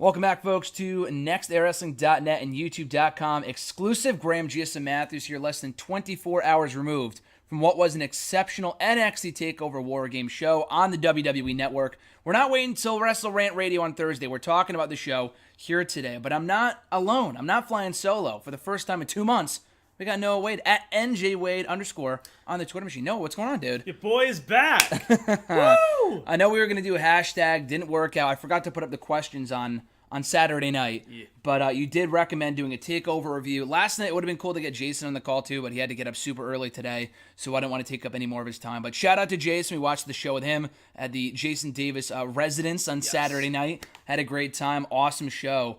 Welcome back, folks, to nextairwrestling.net and youtube.com. Exclusive Graham Giason Matthews here, less than 24 hours removed from what was an exceptional NXT TakeOver WarGames show on the WWE Network. We're not waiting until Wrestle Rant Radio on Thursday. We're talking about the show here today, but I'm not alone. I'm not flying solo. For the first time in 2 months, we got Noah Wade at NJWade_ on the Twitter machine. Noah, what's going on, dude? Your boy is back. Woo! I know we were going to do a hashtag. Didn't work out. I forgot to put up the questions on Saturday night. Yeah. But you did recommend doing a TakeOver review. Last night, it would have been cool to get Jason on the call, too, but he had to get up super early today, so I didn't want to take up any more of his time. But shout out to Jason. We watched the show with him at the Jason Davis residence on Saturday night. Had a great time. Awesome show.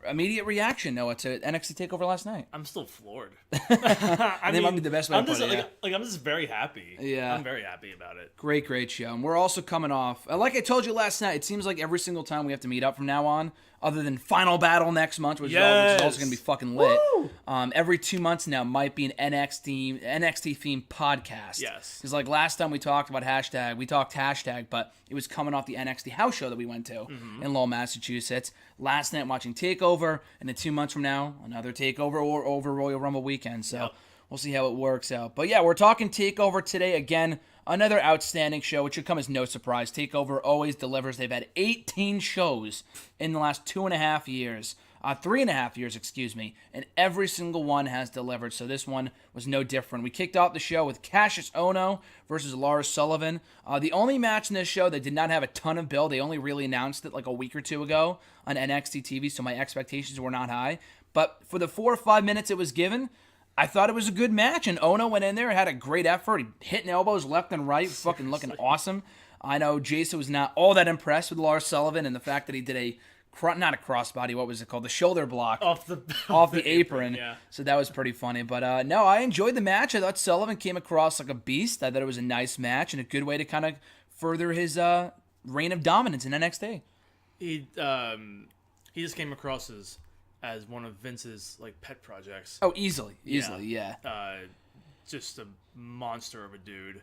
Immediate reaction, Noah, to NXT TakeOver last night. I'm still floored. I mean, might be the best way to put it. I'm just very happy. Yeah. I'm very happy about it. Great show. And we're also coming off, like I told you last night, it seems like every single time we have to meet up from now on, other than Final Battle next month, which is also going to be fucking lit. Every 2 months now might be an NXT themed podcast. Yes. Because like last time we talked hashtag, but it was coming off the NXT house show that we went to in Lowell, Massachusetts. Last night watching TakeOver, and then 2 months from now, another TakeOver or over Royal Rumble weekend. So we'll see how it works out. But yeah, we're talking TakeOver today again. Another outstanding show, which should come as no surprise. TakeOver always delivers. They've had 18 shows in the last 2.5 years. 3.5 years, excuse me. And every single one has delivered. So this one was no different. We kicked off the show with Kassius Ohno versus Lars Sullivan. The only match in this show that did not have a ton of build. They only really announced it like a week or two ago on NXT TV, so my expectations were not high. But for the 4 or 5 minutes it was given, I thought it was a good match, and Ohno went in there, had a great effort. He hitting elbows left and right, fucking looking awesome. I know Jason was not all that impressed with Lars Sullivan and the fact that he did not a crossbody, what was it called? The shoulder block off the apron. Yeah. So that was pretty funny. But no, I enjoyed the match. I thought Sullivan came across like a beast. I thought it was a nice match and a good way to kind of further his reign of dominance in NXT. He just came across as one of Vince's like pet projects. Oh, easily, yeah. Just a monster of a dude.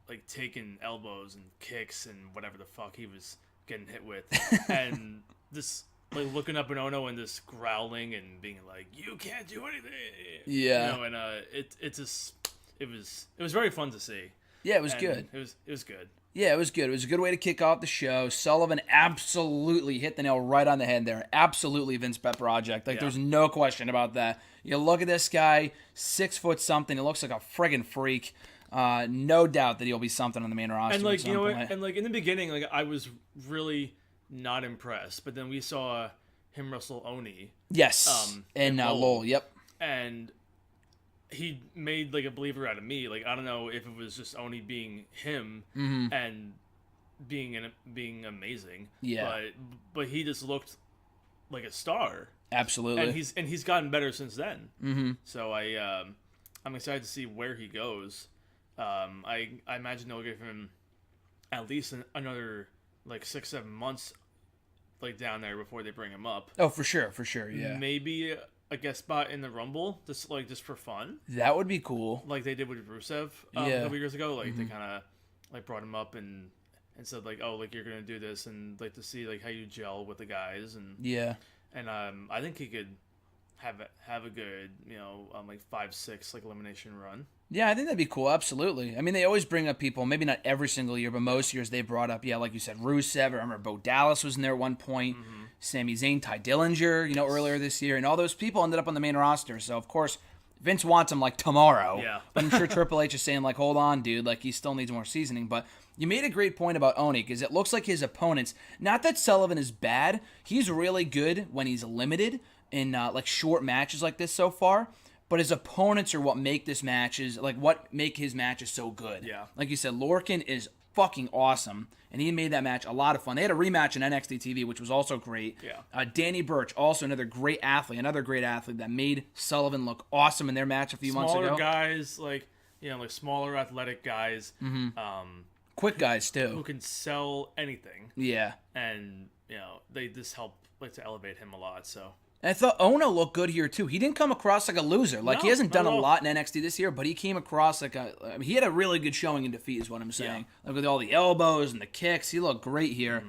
Like taking elbows and kicks and whatever the fuck he was getting hit with, and this like looking up at Ohno and this growling and being like, "You can't do anything." Yeah. And it was very fun to see. Yeah, it was good. It was good. Yeah, it was good. It was a good way to kick off the show. Sullivan absolutely hit the nail right on the head there. Absolutely Vince Pet Project. There's no question about that. You look at this guy, 6 foot something. It looks like a friggin' freak. No doubt that he'll be something on the main roster. And like, you know what? And like in the beginning, like I was really not impressed. But then we saw him wrestle Oni. Yes. In Lowell, yep. And he made like a believer out of me. Like I don't know if it was just Oni being him and being amazing. Yeah. But he just looked like a star. Absolutely. And he's gotten better since then. So I'm excited to see where he goes. I imagine they'll give him at least another like 6-7 months like down there before they bring him up. Oh, for sure, yeah. Maybe a guest spot in the Rumble, just for fun. That would be cool. Like they did with Rusev a couple years ago. Like they kind of like brought him up and said like, oh, like you're gonna do this and like to see like how you gel with the guys and I think he could have a good like 5-6 like elimination run. Yeah, I think that'd be cool. Absolutely. I mean, they always bring up people. Maybe not every single year, but most years they brought up. Yeah, like you said, Rusev. I remember Bo Dallas was in there at one point. Sami Zayn, Ty Dillinger, earlier this year, and all those people ended up on the main roster. So of course, Vince wants them like tomorrow. Yeah. But I'm sure Triple H is saying like, hold on, dude, like he still needs more seasoning. But you made a great point about Oni because it looks like his opponents. Not that Sullivan is bad. He's really good when he's limited in like short matches like this so far. But his opponents are what make his matches so good. Yeah. Like you said, Lorcan is fucking awesome, and he made that match a lot of fun. They had a rematch in NXT TV, which was also great. Yeah. Danny Burch, also another great athlete that made Sullivan look awesome in their match a few months ago. Smaller guys, like smaller athletic guys. Quick guys too. Who can sell anything. Yeah. And they just help like to elevate him a lot. So. And I thought Ohno looked good here, too. He didn't come across like a loser. Like, he hasn't done a lot in NXT this year, but he came across like he had a really good showing in defeat, is what I'm saying. Yeah. Like, with all the elbows and the kicks, he looked great here.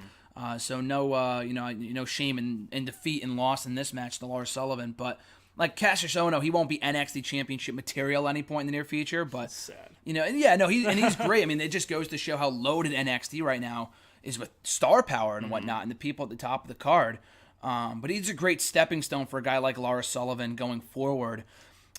So no shame in defeat and loss in this match to Lars Sullivan. But like Kassius Ohno, he won't be NXT Championship material at any point in the near future. But sad. He's great. I mean, it just goes to show how loaded NXT right now is with star power and whatnot, and the people at the top of the card. But he's a great stepping stone for a guy like Lars Sullivan going forward.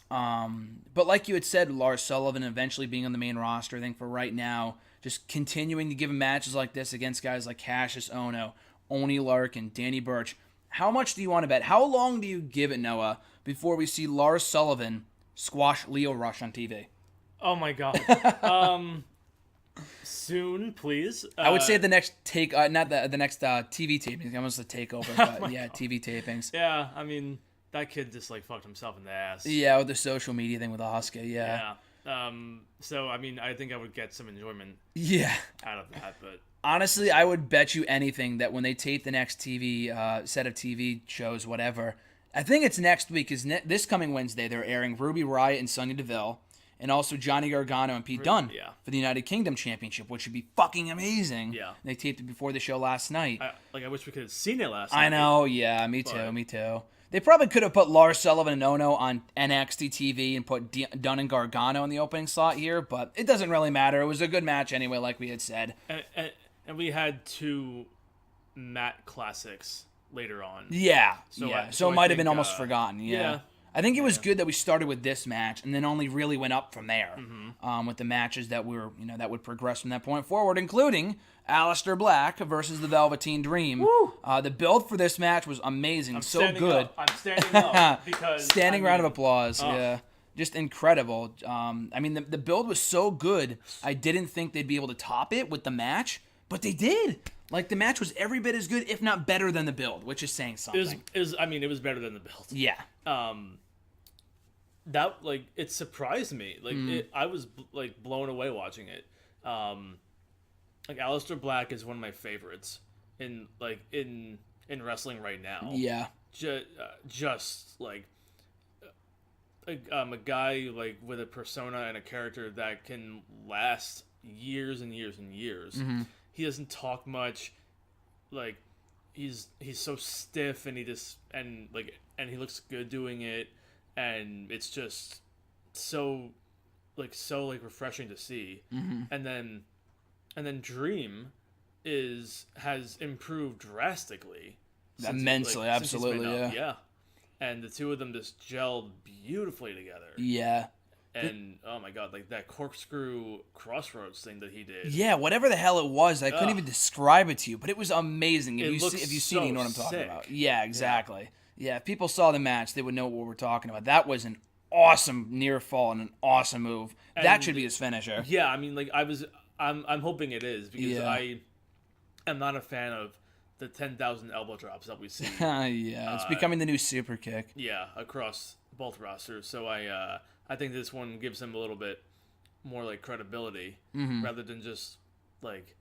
But like you had said, Lars Sullivan eventually being on the main roster, I think for right now, just continuing to give him matches like this against guys like Kassius Ohno, Oney Larkin, Danny Burch. How much do you want to bet? How long do you give it, Noah, before we see Lars Sullivan squash Lio Rush on TV? Oh my God. Soon, please. I would say the next not the next TV tapings. I almost said takeover, but God. TV tapings. Yeah, I mean, that kid just like fucked himself in the ass. Yeah, with the social media thing with Asuka. Yeah. So I mean, I think I would get some enjoyment. Out of that, but honestly, I would bet you anything that when they tape the next TV set of TV shows, whatever, I think it's next week. Because this coming Wednesday they're airing Ruby Riott and Sonya Deville. And also Johnny Gargano and Pete Dunne for the United Kingdom Championship, which would be fucking amazing. Yeah. They taped it before the show last night. I wish we could have seen it last night. I know, yeah, me too. They probably could have put Lars Sullivan and Ohno on NXT TV and put Dunne and Gargano in the opening slot here, but it doesn't really matter. It was a good match anyway, like we had said. And we had 2 Matt classics later on. Yeah, so it might have been almost forgotten. Yeah. I think it was good that we started with this match and then only really went up from there with the matches that were, that would progress from that point forward, including Aleister Black versus the Velveteen Dream. The build for this match was amazing, I'm good. I'm standing up because round of applause. Yeah, just incredible. I mean, the build was so good. I didn't think they'd be able to top it with the match, but they did. Like, the match was every bit as good, if not better than the build, which is saying something. It was better than the build. Yeah. That, like, it surprised me. Like, I was, like, blown away watching it. Like, Aleister Black is one of my favorites in wrestling right now. Yeah. Just like, a guy, like, with a persona and a character that can last years and years and years. Mm-hmm. He doesn't talk much. Like, he's so stiff, and he looks good doing it, and it's just so refreshing to see. Mm-hmm. And then Dream has improved drastically. Immensely, absolutely, yeah. And the two of them just gelled beautifully together. Yeah. And oh my God, like that corkscrew crossroads thing that he did. Yeah, whatever the hell it was, I couldn't even describe it to you, but it was amazing. If you see it, you know what I'm talking about. Yeah, exactly. Yeah, if people saw the match, they would know what we're talking about. That was an awesome near fall and an awesome move. That should be his finisher. Yeah, I mean, like I'm hoping it is, because I am not a fan of the 10,000 elbow drops that we see. Yeah, it's becoming the new super kick. Yeah, across both rosters. So I think this one gives him a little bit more like credibility, rather than just like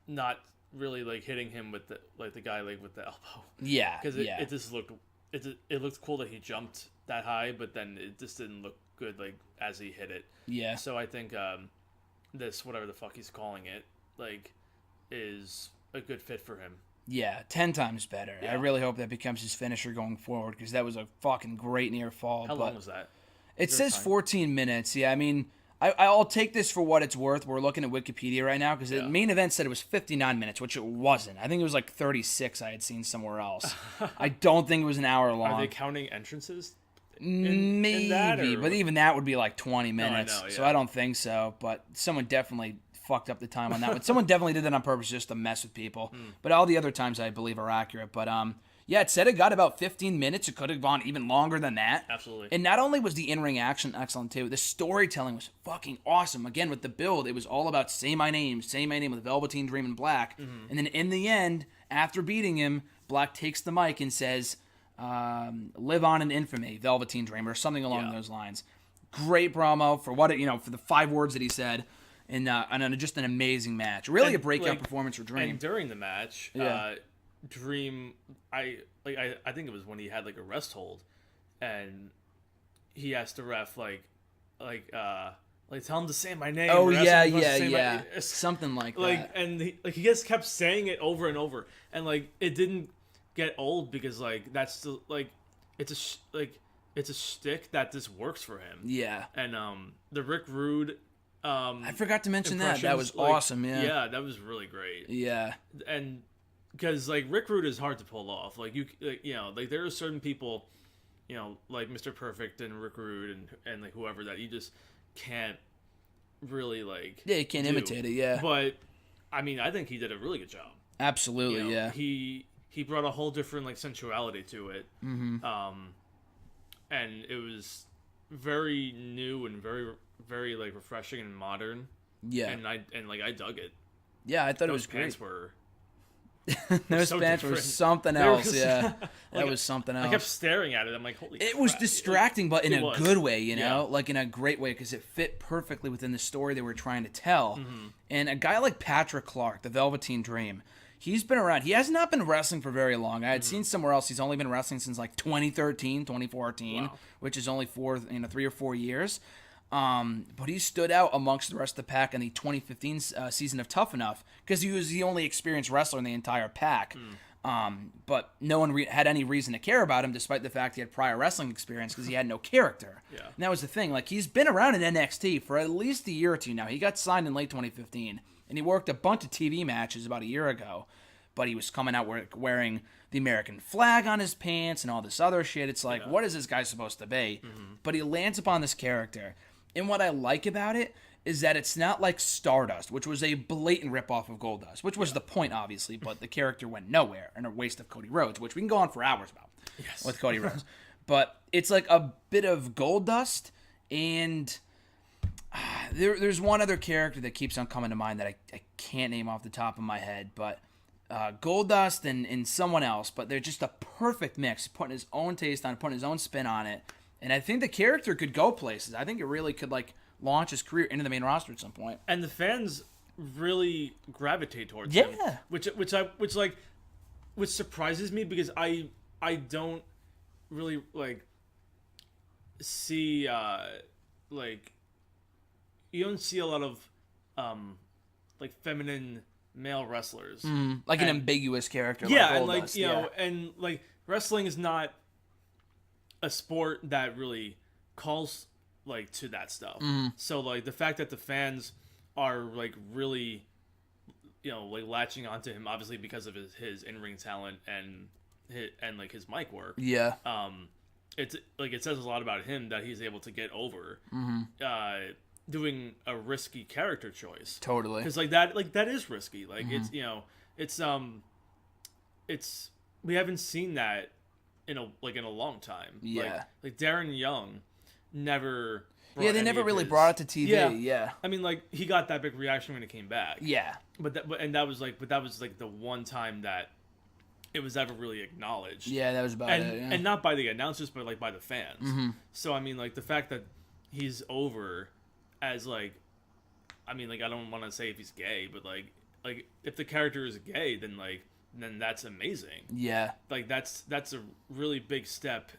not really like hitting him with the guy like with the elbow. Yeah, because it just looked it looked cool that he jumped that high, but then it just didn't look good like as he hit it. Yeah. So I think this whatever the fuck he's calling it like is a good fit for him. Yeah, 10 times better. Yeah. I really hope that becomes his finisher going forward, because that was a fucking great near fall. How long was that? It says 14 minutes. Yeah, I mean, I'll take this for what it's worth. We're looking at Wikipedia right now, because the main event said it was 59 minutes, which it wasn't. I think it was like 36 I had seen somewhere else. I don't think it was an hour long. Are they counting entrances? Maybe, but even that would be like 20 minutes. No, I know, yeah. So I don't think so. But someone definitely fucked up the time on that one. Someone definitely did that on purpose just to mess with people. But all the other times I believe are accurate. But yeah, it said it got about 15 minutes. It could have gone even longer than that. Absolutely. And not only was the in-ring action excellent too, the storytelling was fucking awesome. Again, with the build, it was all about say my name with Velveteen Dream and Black. And then in the end, after beating him, Black takes the mic and says, live on in infamy, Velveteen Dream, or something along those lines. Great promo for for the 5 words that he said. And just an amazing match. Really a breakout performance for Dream. And during the match, Dream, I think it was when he had like a rest hold, and he asked the ref like tell him to say my name. Oh yeah. Something like that. And he just kept saying it over and over, and like it didn't get old because like that's still like it's a shtick that this works for him. Yeah. And the Rick Rude. I forgot to mention that. That was awesome. Yeah, that was really great. Yeah. And because like Rick Rude is hard to pull off. Like there are certain people, like Mr. Perfect and Rick Rude and like whoever that you just can't really like. Yeah, you can't imitate it. Yeah. But I mean, I think he did a really good job. Absolutely. Yeah. He brought a whole different like sensuality to it. Mm-hmm. And it was very new and very, very like refreshing and modern. Yeah. And I dug it. Yeah, I thought it was great. Those pants were something else. Yeah, that was something else. I kept staring at it. I'm like, holy. It was distracting, but in a good way, like in a great way, because it fit perfectly within the story they were trying to tell. Mm-hmm. And a guy like Patrick Clark, the Velveteen Dream, he's been around. He has not been wrestling for very long. I had seen somewhere else he's only been wrestling since like 2013, 2014, which is only 3 or 4 years. But he stood out amongst the rest of the pack in the 2015 season of Tough Enough because he was the only experienced wrestler in the entire pack. But no one had any reason to care about him, despite the fact he had prior wrestling experience because he had no character. Yeah. And that was the thing. Like, he's been around in NXT for at least a year or two now. He got signed in late 2015, and he worked a bunch of TV matches about a year ago. But he was coming out wearing the American flag on his pants and all this other shit. It's like, what is this guy supposed to be? Mm-hmm. But he lands upon this character. And what I like about it is that it's not like Stardust, which was a blatant ripoff of Goldust, which was the point, obviously, but the character went nowhere and a waste of Cody Rhodes, which we can go on for hours about with Cody Rhodes. But it's like a bit of Goldust, and there's one other character that keeps on coming to mind that I can't name off the top of my head, but Goldust and someone else, but they're just a perfect mix, putting his own taste on it, putting his own spin on it. And I think the character could go places. I think it really could like launch his career into the main roster at some point. And the fans really gravitate towards him. Yeah. Which surprises me because I don't really like see like you don't see a lot of like feminine male wrestlers. Like an ambiguous character. Yeah, like and like know, and like wrestling is not a sport that really calls like to that stuff. So like the fact that the fans are like really like latching onto him obviously because of his in-ring talent and like his mic work. Yeah. It's like it says a lot about him that he's able to get over doing a risky character choice. Totally. Cuz like that is risky. Like it's we haven't seen that in a long time. Yeah. Like Darren Young never they never really brought it to TV. Yeah. I mean, like he got that big reaction when it came back. Yeah. But that was like the one time that it was ever really acknowledged. Yeah, that was about it. Yeah. And not by the announcers, but like by the fans. Mm-hmm. So I mean, like the fact that he's over as like, I mean, like I don't want to say if he's gay, but like if the character is gay, then that's amazing. Yeah. Like that's a really big step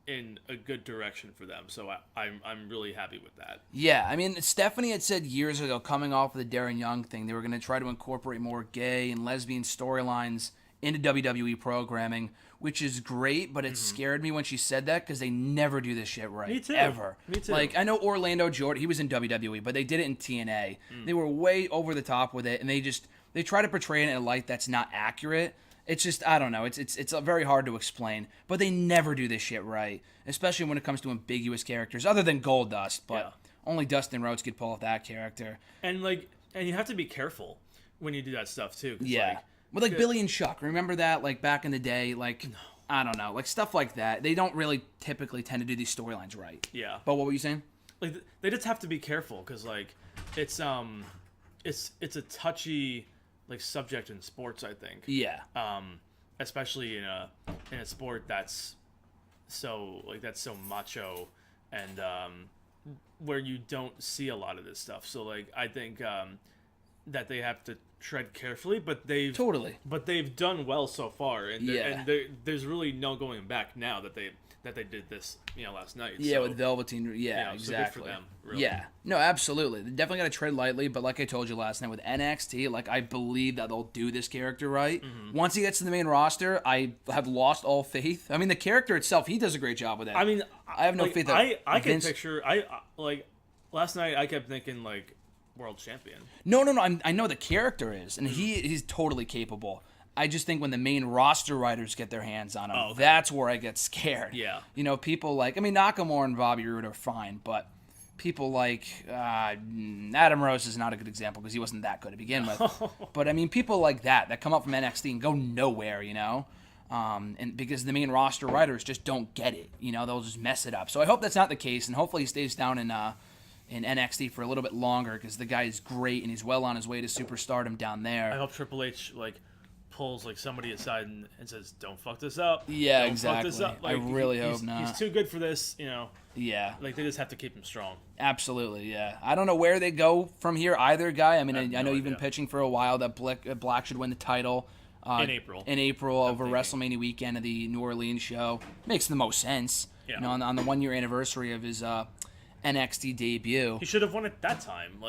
in a good direction for them. So I'm really happy with that. Yeah, I mean, Stephanie had said years ago, coming off of the Darren Young thing, they were going to try to incorporate more gay and lesbian storylines into WWE programming, which is great, but it scared me when she said that because they never do this shit right. Me too. Ever. Me too. Like, I know Orlando Jordan, he was in WWE, but they did it in TNA. They were way over the top with it, and they try to portray it in a light that's not accurate. It's just, I don't know. It's very hard to explain. But they never do this shit right, especially when it comes to ambiguous characters, other than Goldust. But only Dustin Rhodes could pull off that character. And you have to be careful when you do that stuff too. Yeah. With Billy and Chuck, remember that? Like back in the day, like I don't know, like stuff like that. They don't really typically tend to do these storylines right. Yeah. But what were you saying? Like they just have to be careful because like it's a touchy like subject in sports, I think. Yeah. Especially in a sport that's so macho and where you don't see a lot of this stuff. So like I think that they have to tread carefully, but they've done well so far, and there's really no going back now that they did this last night. Yeah, with Velveteen. Yeah, exactly. So good for them. Really. Yeah, no, absolutely. They definitely got to tread lightly, but like I told you last night with NXT, like I believe that they'll do this character right. Mm-hmm. Once he gets to the main roster, I have lost all faith. I mean, the character itself, he does a great job with it. I mean, I have no faith that I can picture. Last night I kept thinking like world champion. No. I know the character is, and he's totally capable. I just think when the main roster writers get their hands on him, that's where I get scared. Yeah. People like, Nakamura and Bobby Roode are fine, but people like Adam Rose is not a good example because he wasn't that good to begin with. But, people like that come up from NXT and go nowhere, and because the main roster writers just don't get it. They'll just mess it up. So I hope that's not the case, and hopefully he stays down in NXT for a little bit longer because the guy is great and he's well on his way to superstardom down there. I hope Triple H, pulls somebody aside and says, "Don't fuck this up." Yeah, Don't exactly. Fuck this up. I really hope not. He's too good for this, Yeah. They just have to keep him strong. Absolutely, yeah. I don't know where they go from here, either guy. I know you've been pitching for a while that Black should win the title in April. Over WrestleMania weekend of the New Orleans show. Makes the most sense. Yeah. On the 1 year anniversary of his NXT debut. He should have won at that time.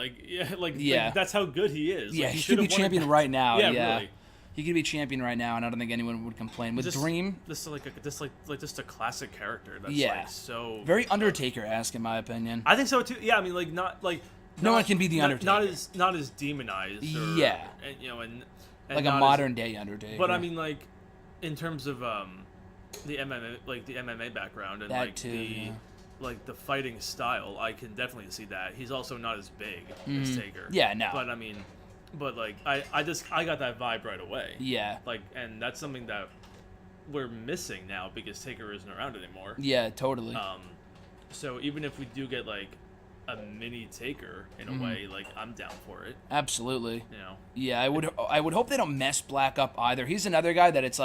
That's how good he is. Yeah, he should be champion right now. Yeah, yeah. Really. He could be champion right now, and I don't think anyone would complain. With Dream, this is just a classic character. That's so very Undertaker-esque, in my opinion. I think so too. Yeah, no one can be the Undertaker. Not as demonized. And like a modern day Undertaker. But in terms of the MMA background and that too, the fighting style, I can definitely see that. He's also not as big as Taker. Yeah, no. But I got that vibe right away. Yeah. And that's something that we're missing now because Taker isn't around anymore. Yeah, totally. So even if we do get a mini Taker in a way, I'm down for it. Absolutely. Yeah, I would hope they don't mess Black up either. He's another guy that it's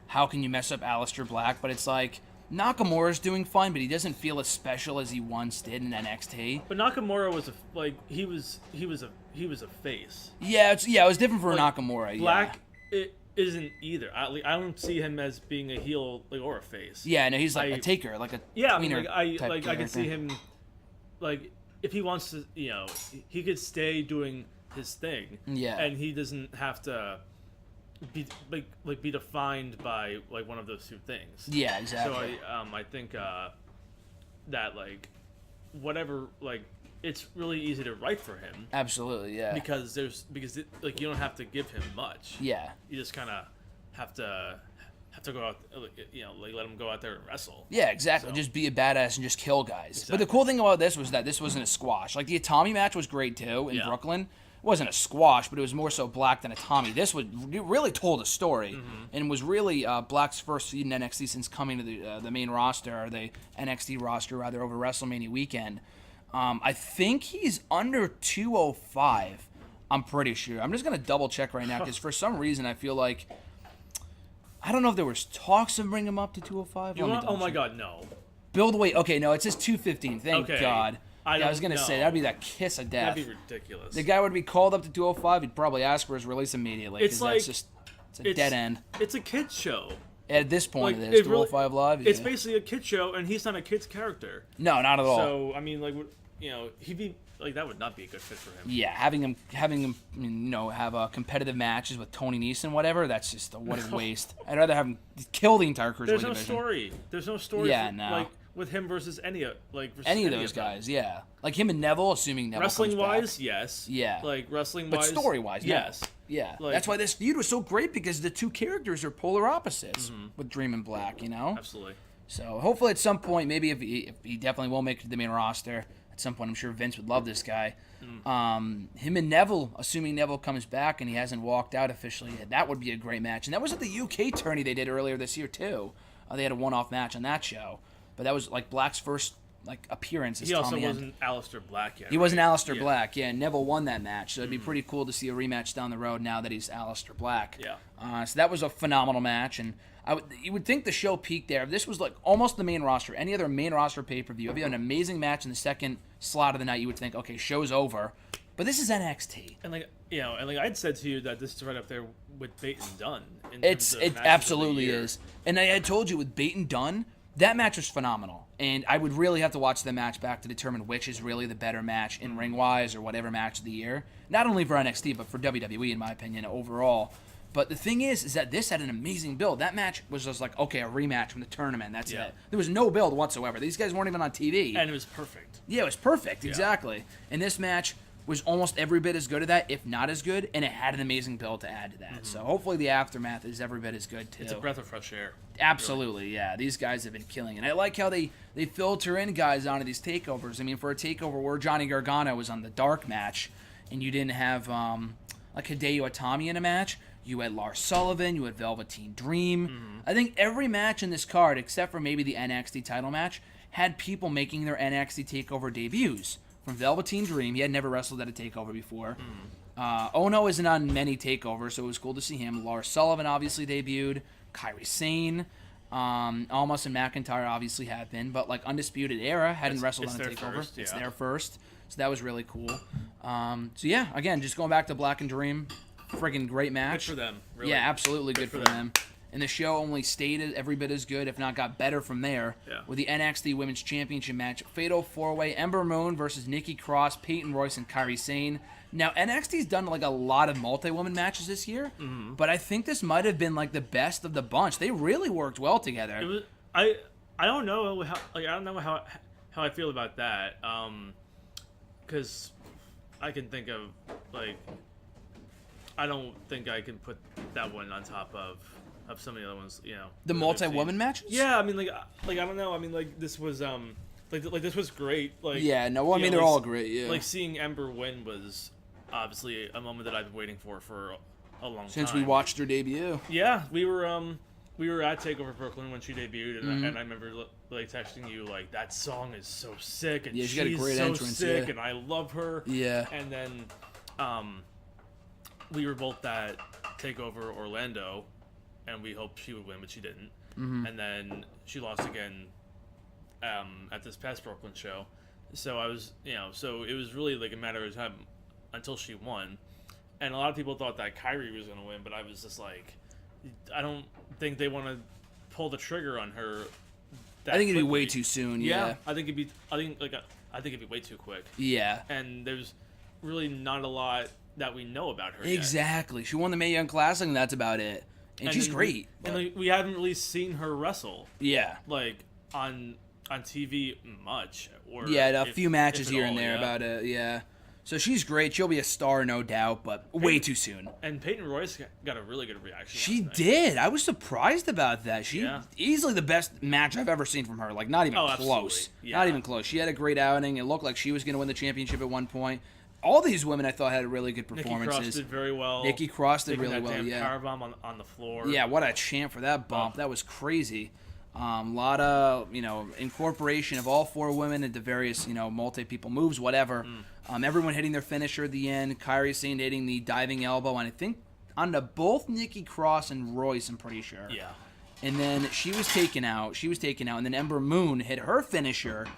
how can you mess up Aleister Black? But it's Nakamura's doing fine, but he doesn't feel as special as he once did in NXT. But Nakamura was he was a face. Yeah, it was different for Nakamura. Black it isn't either. I don't see him as being a heel or a face. Yeah, no, he's a taker, a tweener type I can see him if he wants to, he could stay doing his thing. Yeah, and he doesn't have to be defined by one of those two things. Yeah, exactly. So I think that whatever it's really easy to write for him. Absolutely, yeah. Because you don't have to give him much. Yeah. You just kind of have to go out, let him go out there and wrestle. Yeah, exactly. So, just be a badass and just kill guys. Exactly. But the cool thing about this was that this wasn't a squash. The Itami match was great too in Brooklyn. It wasn't a squash, but it was more so Black than Itami. This really told a story and was really Black's first feud in NXT since coming to the main roster, or the NXT roster rather, over WrestleMania weekend. I think he's under 205. I'm pretty sure. I'm just going to double check right now because for some reason I feel I don't know if there was talks of bringing him up to 205. Oh my God, no. Build weight. Okay, no, it says 215. Thank God. I was going to say, that'd be that kiss of death. That'd be ridiculous. The guy would be called up to 205. He'd probably ask for his release immediately. It's it's a dead end. It's a kid's show. At this point, it is. 205 Live. It's basically a kid's show, and he's not a kid's character. No, not at all. So, he'd be that would not be a good fit for him. Yeah, having him have competitive matches with Tony Nese and whatever, that's just what a waste. I'd rather have him kill the entire Cruiserweight division. There's no story. Yeah, with him versus any of those guys, yeah. Him and Neville, assuming Neville wrestling wise, back. Yes. Yeah. Wrestling wise. But story wise, yes. Yeah. That's why this feud was so great, because the two characters are polar opposites with Dream and Black, Absolutely. So hopefully at some point, maybe if he definitely will make it to the main roster, at some point I'm sure Vince would love this guy. Him and Neville, assuming Neville comes back and he hasn't walked out officially, that would be a great match. And that was at the UK tourney they did earlier this year too. They had a one-off match on that show. But that was Black's first appearance as He also Tommy wasn't Aleister Black yet. He wasn't Aleister Black, yeah. Neville won that match, so it'd be pretty cool to see a rematch down the road now that he's Aleister Black. Yeah. So that was a phenomenal match, and you would think the show peaked there. This was almost the main roster. Any other main roster pay-per-view, if you had an amazing match in the second slot of the night, you would think, okay, show's over. But this is NXT. And I'd said to you that this is right up there with Bate and Dunn. It absolutely is. And I had told you with Bate and Dunn, that match was phenomenal. And I would really have to watch the match back to determine which is really the better match in ring-wise or whatever match of the year. Not only for NXT, but for WWE, in my opinion, overall. But the thing is that this had an amazing build. That match was just like, okay, a rematch from the tournament. That's it. There was no build whatsoever. These guys weren't even on TV. And it was perfect. Yeah, it was perfect. Exactly. And this match was almost every bit as good as that, if not as good, and it had an amazing build to add to that. So hopefully the aftermath is every bit as good, too. It's a breath of fresh air. Absolutely, really. Yeah. These guys have been killing it. And I like how they filter in guys onto these takeovers. I mean, for a takeover where Johnny Gargano was on the dark match, and you didn't have like Hideo Itami in a match, you had Lars Sullivan, you had Velveteen Dream. I think every match in this card, except for maybe the NXT title match, had people making their NXT TakeOver debuts. From Velveteen Dream, he had never wrestled at a TakeOver before. Ohno isn't on many TakeOvers, so it was cool to see him. Lars Sullivan obviously debuted. Cien, Almas and McIntyre obviously have been, but like Undisputed Era hadn't wrestled on a TakeOver. It's their first, so that was really cool. So yeah, again, just going back to Black and Dream, friggin' great match. Good for them. Really. Yeah, absolutely good for them. And the show only stayed every bit as good, if not got better from there, with the NXT Women's Championship match. Fatal 4-Way, Ember Moon versus Nikki Cross, Peyton Royce, and Kairi Sane. Now, NXT's done like a lot of multi-woman matches this year, but I think this might have been like the best of the bunch. They really worked well together. It was, I don't know how I feel about that, because I can think of I don't think I can put that one on top of some of the other ones, The multi-woman matches? Yeah, I mean, I don't know. I mean, this was this was great. They're all great. Yeah, like seeing Ember win was obviously a moment that I've been waiting for a long time. Since we watched her debut. Yeah, we were at TakeOver Brooklyn when she debuted, and I remember texting you that song is so sick, and she's got a great so entrance, sick, and I love her. Yeah, and then we were both at TakeOver Orlando. And we hoped she would win, but she didn't. And then she lost again at this past Brooklyn show. So I was, so it was really a matter of time until she won. And a lot of people thought that Kairi was going to win, but I was just I don't think they want to pull the trigger on her. I think it'd be way too soon. Yeah, I think it'd be way too quick. Yeah, and there's really not a lot that we know about her. Exactly, she won the Mae Young Classic, and that's about it. And she's great. And we haven't really seen her wrestle. Yeah. On TV much. Or a few matches here and there about it. Yeah. So she's great. She'll be a star, no doubt, but way too soon. And Peyton Royce got a really good reaction. She did. I was surprised about that. Easily the best match I've ever seen from her. Not even close. Yeah. Not even close. She had a great outing. It looked like she was going to win the championship at one point. All these women, I thought, had really good performances. Nikki Cross did very well. Nikki Cross did really well, powerbomb on the floor. Yeah, what a chant for that bump. That was crazy. A lot of, incorporation of all four women into various, multi-people moves, whatever. Everyone hitting their finisher at the end. Kairi Sane hitting the diving elbow, and I think onto both Nikki Cross and Royce, I'm pretty sure. Yeah. And then she was taken out, and then Ember Moon hit her finisher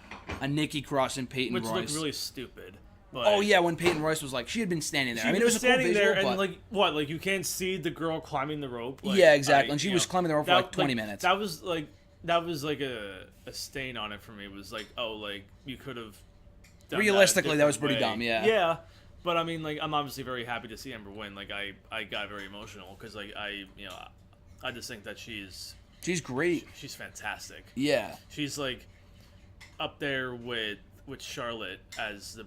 on Nikki Cross and Peyton Royce. Which looked really stupid. But when Peyton Royce was she had been standing there. It was standing a cool visual, there, and you can't see the girl climbing the rope. Yeah, exactly. And she was climbing the rope for 20 minutes. That was a stain on it for me. It was you could have done realistically that was pretty dumb. Yeah. Yeah, but I mean I'm obviously very happy to see Ember win. I got very emotional because I just think that she's great. She's fantastic. Yeah. She's up there with Charlotte as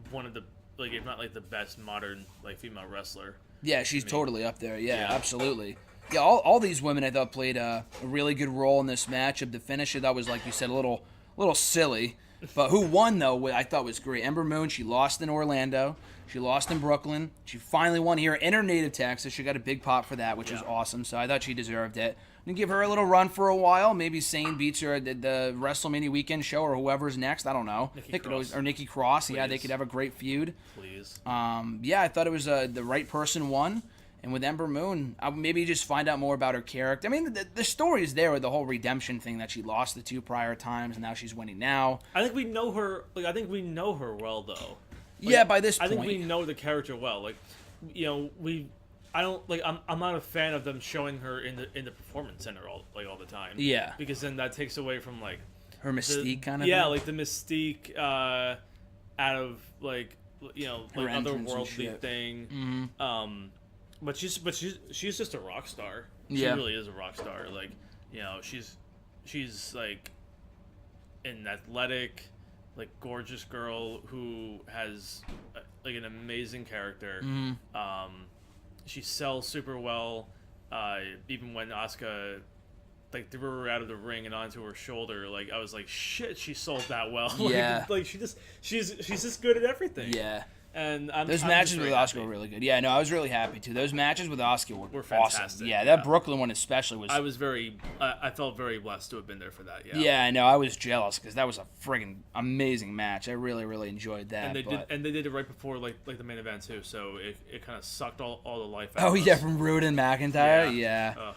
one of the if not the best modern female wrestler. Yeah, she's totally up there. Yeah, absolutely. Yeah, all these women I thought played a really good role in this matchup. The finish I thought was, like you said, a little silly, but who won though I thought was great. Ember Moon, she lost in Orlando, she lost in Brooklyn, she finally won here in her native Texas. She got a big pop for that, which was awesome. So I thought she deserved it. And give her a little run for a while. Maybe Cien beats her at the WrestleMania weekend show or whoever's next. I don't know. Nikki Cross. Please. Yeah, they could have a great feud. Please. I thought it was the right person won. And with Ember Moon, maybe just find out more about her character. I mean, the story is there with the whole redemption thing that she lost the 2 prior times and now she's winning now. I think we know her. I think we know her well, though. by this point. I think we know the character well. Like, I don't like. I'm not a fan of them showing her in the performance center all the time. Yeah, because then that takes away from like her mystique kind of. Yeah, thing? like the mystique out of like otherworldly thing. Mm-hmm. But she's just a rock star. She really is a rock star. Like, she's like an athletic, like gorgeous girl who has like an amazing character. Mm-hmm. She sells super well. Even when Asuka like threw her out of the ring and onto her shoulder, like I was like, shit, she sold that well. Yeah, like she's just good at everything. Yeah. And those matches with Asuka were really good. Yeah, no, I was really happy too. Those matches with Asuka were fantastic. Awesome. Yeah, that Brooklyn one especially was. I felt very blessed to have been there for that. Yeah. Yeah, I know. I was jealous because that was a friggin' amazing match. I really, really enjoyed that. And they did it right before like the main event too. So it kind of sucked all the life out. Oh yeah, from Rude and McIntyre. Yeah.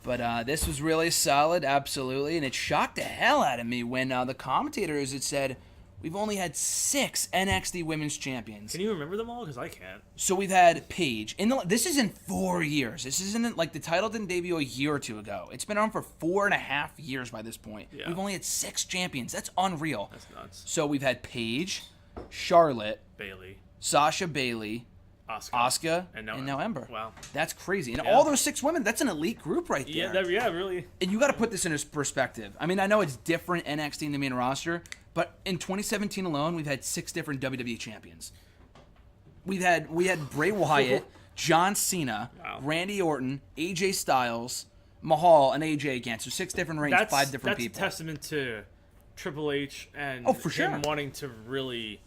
But this was really solid, absolutely, and it shocked the hell out of me when the commentators had said. We've only had 6 NXT Women's Champions. Can you remember them all? Because I can't. So we've had Paige. This is in 4 years. This isn't like the title didn't debut a year or two ago. It's been on for 4.5 years by this point. Yeah. We've only had 6 champions. That's unreal. That's nuts. So we've had Paige, Charlotte, Bayley, Sasha Bayley, Asuka, and now Ember. Wow. That's crazy. And all those 6 women, that's an elite group right there. Yeah, really. And you got to put this in perspective. I mean, I know it's different NXT in the main roster, but in 2017 alone, we've had 6 different WWE champions. We had Bray Wyatt, John Cena, Randy Orton, AJ Styles, Mahal, and AJ again. So 6 different reigns, 5 different people. That's a testament to Triple H and for sure. him wanting to really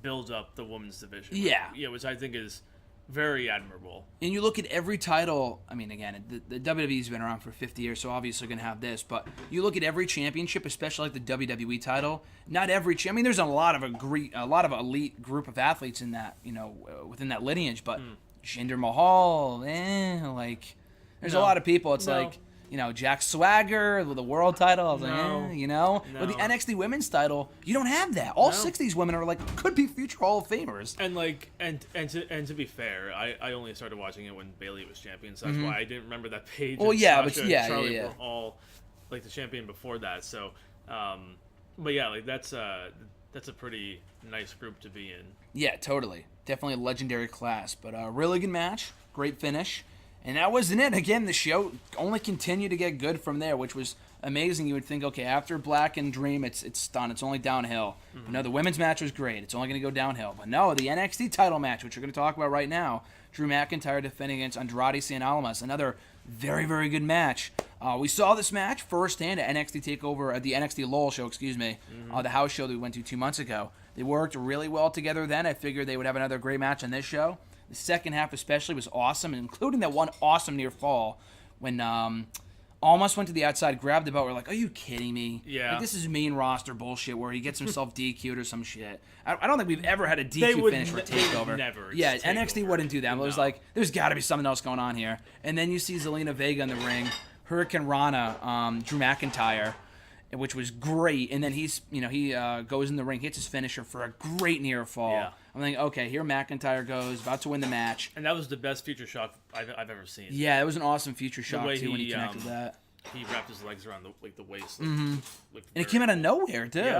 build up the women's division. Yeah. Which I think is very admirable. And you look at every title, I mean, again, the WWE's been around for 50 years, so obviously going to have this, but you look at every championship, especially like the WWE title, not every, I mean, there's a lot of elite group of athletes in that, within that lineage, but Jinder Mahal, there's a lot of people, it's like, Jack Swagger with the world title. I was like, With the NXT Women's title, you don't have that. All 6 of these women are could be future Hall of Famers. And to be fair, I only started watching it when Bayley was champion, so that's why I didn't remember that Paige. Well, and Sasha and Charlotte were all the champion before that. So, but yeah, that's a pretty nice group to be in. Yeah, totally, definitely a legendary class. But a really good match, great finish. And that wasn't it. Again, the show only continued to get good from there, which was amazing. You would think, okay, after Black and Dream, it's done. It's only downhill. Mm-hmm. No, the women's match was great. It's only going to go downhill. But no, the NXT title match, which we're going to talk about right now, Drew McIntyre defending against Andrade, Cien, Almas, another very, very good match. We saw this match firsthand at NXT TakeOver, at the NXT LOL show, the house show that we went to 2 months ago. They worked really well together then. I figured they would have another great match on this show. The second half especially was awesome, including that one awesome near fall when Almas went to the outside, grabbed the belt. We're like, are you kidding me? Yeah. This is main roster bullshit where he gets himself DQ'd or some shit. I don't think we've ever had a DQ finish for TakeOver. Never. Yeah, NXT wouldn't do that. But it was like, there's got to be something else going on here. And then you see Zelina Vega in the ring, Hurricane Rana, Drew McIntyre, which was great. And then he goes in the ring, hits his finisher for a great near fall. Yeah. I'm thinking, okay, here McIntyre goes, about to win the match. And that was the best future shock I've ever seen. Yeah, it was an awesome future shock, too, when he connected that. He wrapped his legs around the waist. And it came out of nowhere, too.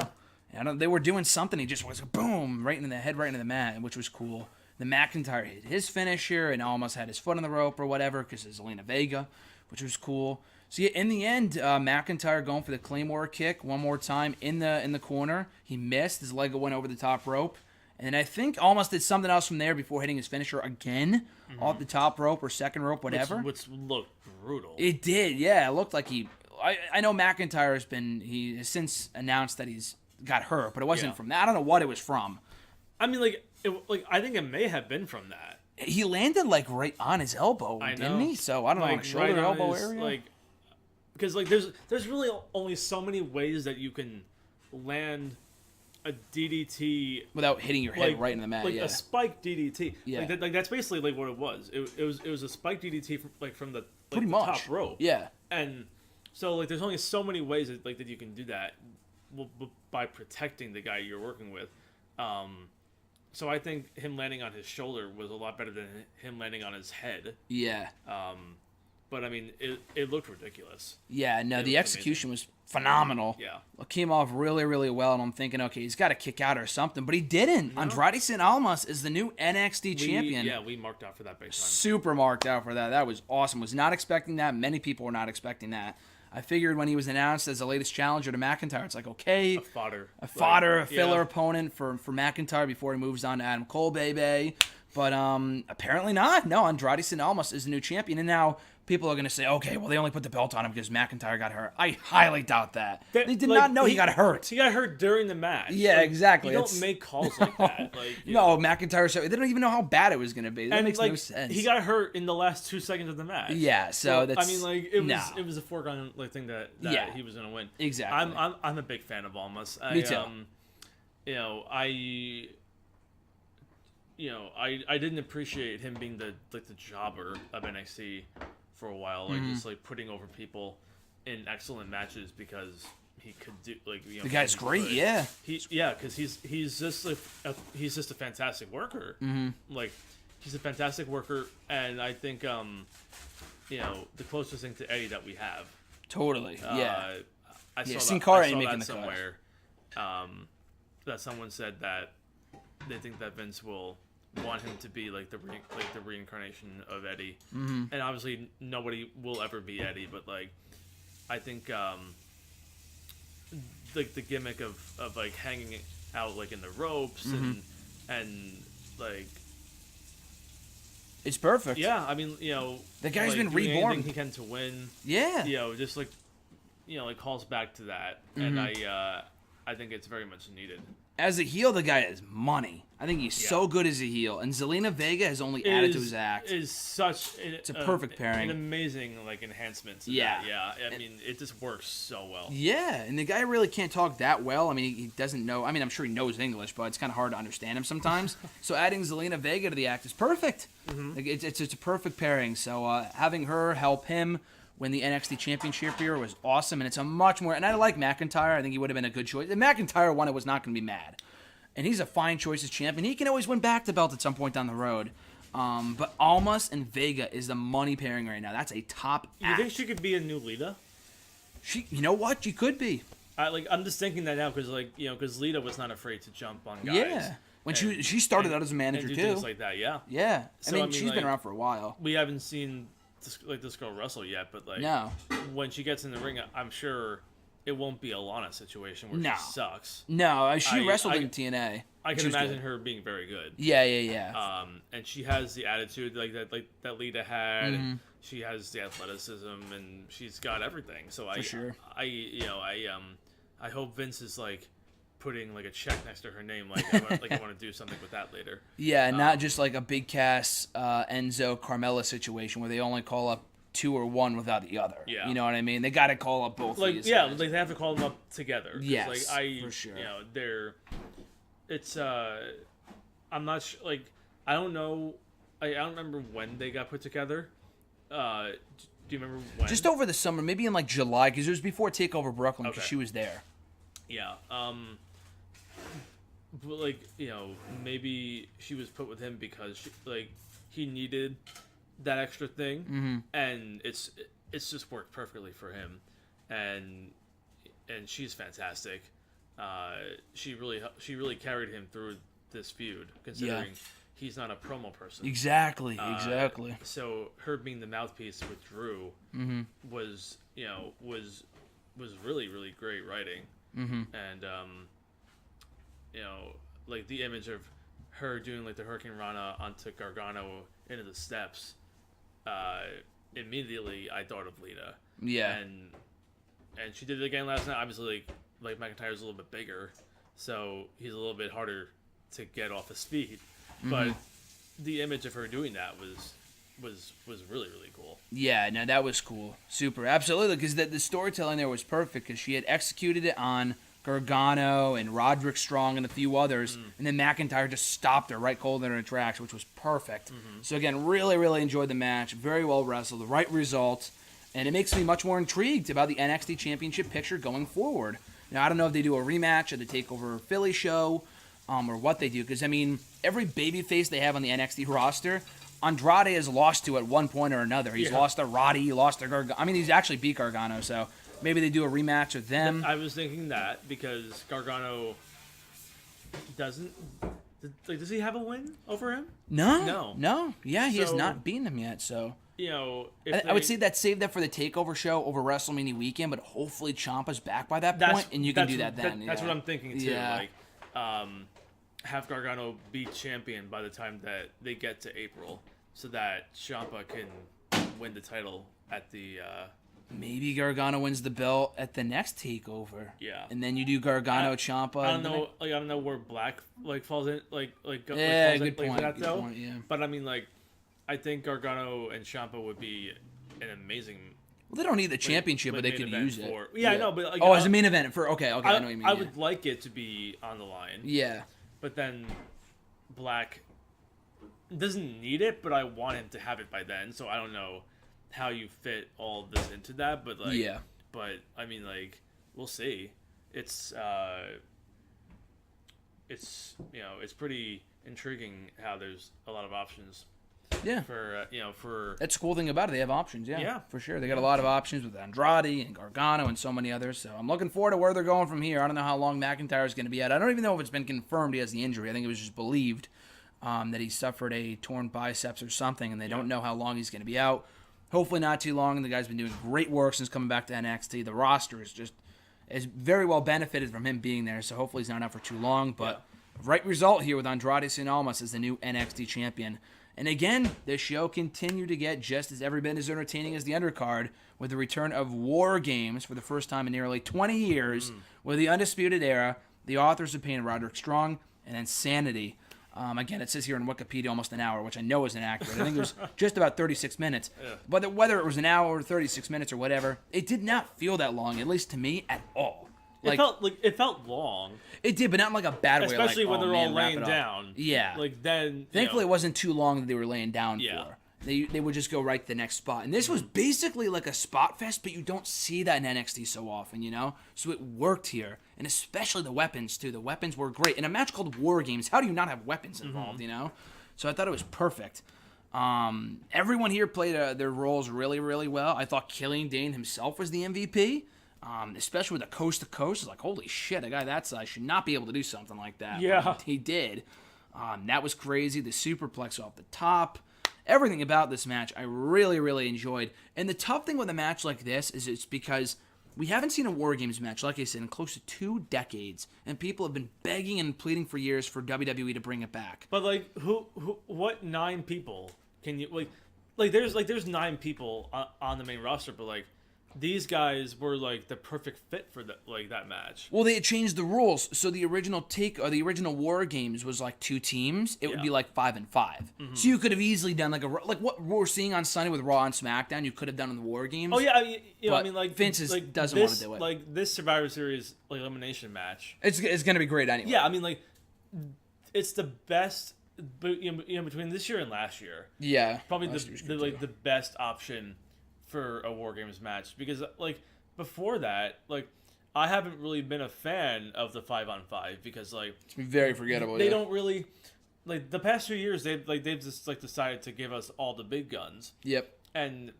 Yeah. They were doing something. He just was, boom, right into the head, right into the mat, which was cool. The McIntyre hit his finisher and almost had his foot on the rope or whatever because of Zelina Vega, which was cool. So yeah, in the end, McIntyre going for the Claymore kick one more time in the corner. He missed. His leg went over the top rope. And I think Almas did something else from there before hitting his finisher again off the top rope or second rope, whatever. Which looked brutal. It did, yeah. It looked like I know McIntyre he has since announced that he's got hurt, but it wasn't from that. I don't know what it was from. I mean, I think it may have been from that. He landed right on his elbow, didn't he? So I don't know, shoulder, right elbow area. Because there's really only so many ways that you can land a DDT without hitting your head right in the mat. A spiked DDT. Yeah. That's basically what it was. It was a spiked DDT from the pretty much top rope. Yeah. And so there's only so many ways that you can do that by protecting the guy you're working with. So I think him landing on his shoulder was a lot better than him landing on his head. Yeah. But I mean, it looked ridiculous. Yeah, no, the execution was phenomenal. Yeah. It came off really, really well, and I'm thinking, okay, he's got to kick out or something, but he didn't. No. Andrade Cien Almas is the new NXT champion. Yeah, we marked out for that big time. Super marked out for that. That was awesome. Was not expecting that. Many people were not expecting that. I figured when he was announced as the latest challenger to McIntyre, it's like, okay. A filler opponent for McIntyre before he moves on to Adam Cole, baby. But apparently not. No, Andrade Cien Almas is the new champion, and now people are going to say, okay, well, they only put the belt on him because McIntyre got hurt. I highly doubt that. They did not know he got hurt. He got hurt during the match. Yeah, exactly. You don't make calls like that. No, McIntyre, they don't even know how bad it was going to be. That makes no sense. He got hurt in the last 2 seconds of the match. Yeah, so that's... I mean, it was a foregone thing that he was going to win. Exactly. I'm a big fan of Almas. Me too. I didn't appreciate him being the jobber of NXT for a while, just putting over people in excellent matches because he could do the guy's great, yeah. Because he's just a fantastic worker. He's a fantastic worker, and I think the closest thing to Eddie that we have. Totally, yeah. I saw that somewhere. That someone said that they think that Vince will want him to be the reincarnation of Eddie, and obviously nobody will ever be Eddie, but I think the gimmick of hanging out in the ropes and it's perfect. Yeah, I mean the guy's been reborn. He can to win. Yeah, just calls back to that, and I think it's very much needed. As a heel, the guy has money. I think he's so good as a heel. And Zelina Vega has only added to his act. It's a perfect pairing. An amazing enhancement to that. Yeah. I mean, it just works so well. Yeah, and the guy really can't talk that well. I mean, he doesn't know. I mean, I'm sure he knows English, but it's kind of hard to understand him sometimes. So adding Zelina Vega to the act is perfect. It's a perfect pairing. So having her help him win the NXT Championship here was awesome, and it's a much more... And I like McIntyre. I think he would have been a good choice. If McIntyre won, it was not going to be mad. And he's a fine choice as champion. He can always win back the belt at some point down the road. But Almas and Vega is the money pairing right now. That's a top act. You think she could be a new Lita? You know what? She could be. I'm just thinking that now because Lita was not afraid to jump on guys. Yeah. When she started out as a manager and too. Things like that, yeah. Yeah. So, I mean she's been around for a while. We haven't seen this girl wrestle yet, but no. When she gets in the ring, I'm sure it won't be a Lana situation where she sucks. No, she wrestled in TNA. I can imagine her being very good. Yeah. And she has the attitude that Lita had. And she has the athleticism, and she's got everything. So I hope Vince is putting a check next to her name, I want to do something with that later. Yeah, not just a big Cass Enzo Carmella situation where they only call up two or one without the other. Yeah, you know what I mean. They got to call up both. These guys. They have to call them up together. Yes, for sure. They're. It's I'm not I don't know. I don't remember when they got put together. Do you remember when? Just over the summer, maybe in July, because it was before TakeOver Brooklyn, because she was there. Yeah. But maybe she was put with him because he needed that extra thing, and it's just worked perfectly for him, and she's fantastic. She really carried him through this feud, considering he's not a promo person. Exactly. So her being the mouthpiece with Drew was really, really great writing, and the image of her doing the Hurricane Rana onto Gargano into the steps, immediately I thought of Lita. Yeah. And she did it again last night. Obviously, McIntyre's a little bit bigger, so he's a little bit harder to get off his feet. But the image of her doing that was really, really cool. Yeah, no, that was cool. Super. Absolutely, because the storytelling there was perfect, because she had executed it on Gargano and Roderick Strong and a few others, and then McIntyre just stopped her right cold in her tracks, which was perfect. So again, really, really enjoyed the match. Very well wrestled, the right result, and it makes me much more intrigued about the NXT Championship picture going forward. Now, I don't know if they do a rematch at the TakeOver Philly show, or what they do. Because, I mean, every babyface they have on the NXT roster, Andrade has lost to at one point or another. He's lost to Roddy, he lost to Gargano. I mean, he's actually beat Gargano, so maybe they do a rematch with them. I was thinking that because Gargano doesn't... does he have a win over him? No. Yeah, he has not beaten him yet, so... You know, I would say that save that for the TakeOver show over WrestleMania weekend, but hopefully Ciampa's back by that point, and you can do that then. That's what I'm thinking, too. Yeah. Like, have Gargano be champion by the time that they get to April, so that Ciampa can win the title at the... Maybe Gargano wins the belt at the next TakeOver. Yeah. And then you do Gargano, Ciampa. I don't know. I don't know where Black falls in. Yeah, good point. That, though. Yeah. But I mean, I think Gargano and Ciampa would be an amazing. Well, they don't need the championship, but they could use it. Yeah, I know. But as a main event for okay. I know what you mean. I would like it to be on the line. Yeah. But then Black doesn't need it, but I want him to have it by then. So I don't know how you fit all of this into that, but but I mean, we'll see. It's it's pretty intriguing how there's a lot of options. Yeah. For that's the cool thing about it. They have options. Yeah. For sure. They got a lot of options with Andrade and Gargano and so many others. So I'm looking forward to where they're going from here. I don't know how long McIntyre is going to be out. I don't even know if it's been confirmed he has the injury. I think it was just believed that he suffered a torn biceps or something, and they don't know how long he's going to be out. Hopefully not too long. The guy's been doing great work since coming back to NXT. The roster is very well benefited from him being there, so hopefully he's not out for too long. But right result here with Andrade Cien Almas as the new NXT champion. And again, this show continued to get just as every bit as entertaining as the undercard with the return of WarGames for the first time in nearly 20 years with the Undisputed Era, the Authors of Pain, Roderick Strong, and then Sanity. Again, it says here in Wikipedia almost an hour, which I know is inaccurate. I think it was just about 36 minutes. Yeah. But whether it was an hour or 36 minutes or whatever, it did not feel that long, at least to me, at all. It felt long. It did, but not in a bad way. Especially when they're all laying down. Yeah. Then. Thankfully, it wasn't too long that they were laying down for. They would just go right to the next spot. And this was basically like a spot fest, but you don't see that in NXT so often, So it worked here. And especially the weapons, too. The weapons were great. In a match called WarGames, how do you not have weapons involved, So I thought it was perfect. Everyone here played their roles really, really well. I thought Killian Dane himself was the MVP. Especially with the coast to coast. It's like, holy shit, a guy that size should not be able to do something like that. Yeah. But he did. That was crazy. The superplex off the top. Everything about this match I really, really enjoyed. And the tough thing with a match like this is it's because we haven't seen a WarGames match, like I said, in close to 2 decades. And people have been begging and pleading for years for WWE to bring it back. But, what 9 people can you... there's 9 people on the main roster, but, these guys were the perfect fit for that match. Well, they had changed the rules, so the original WarGames was 2 teams. It would be 5 and 5. Mm-hmm. So you could have easily done what we're seeing on Sunday with Raw and SmackDown. You could have done in the WarGames. Oh yeah, Vince doesn't want to do it. This Survivor Series elimination match. It's going to be great anyway. Yeah, it's the best. But between this year and last year. Yeah, probably the best option for a WarGames match, because before that, I haven't really been a fan of the 5-on-5 because it's very forgettable. They don't really the past few years they've just decided to give us all the big guns. Yep. And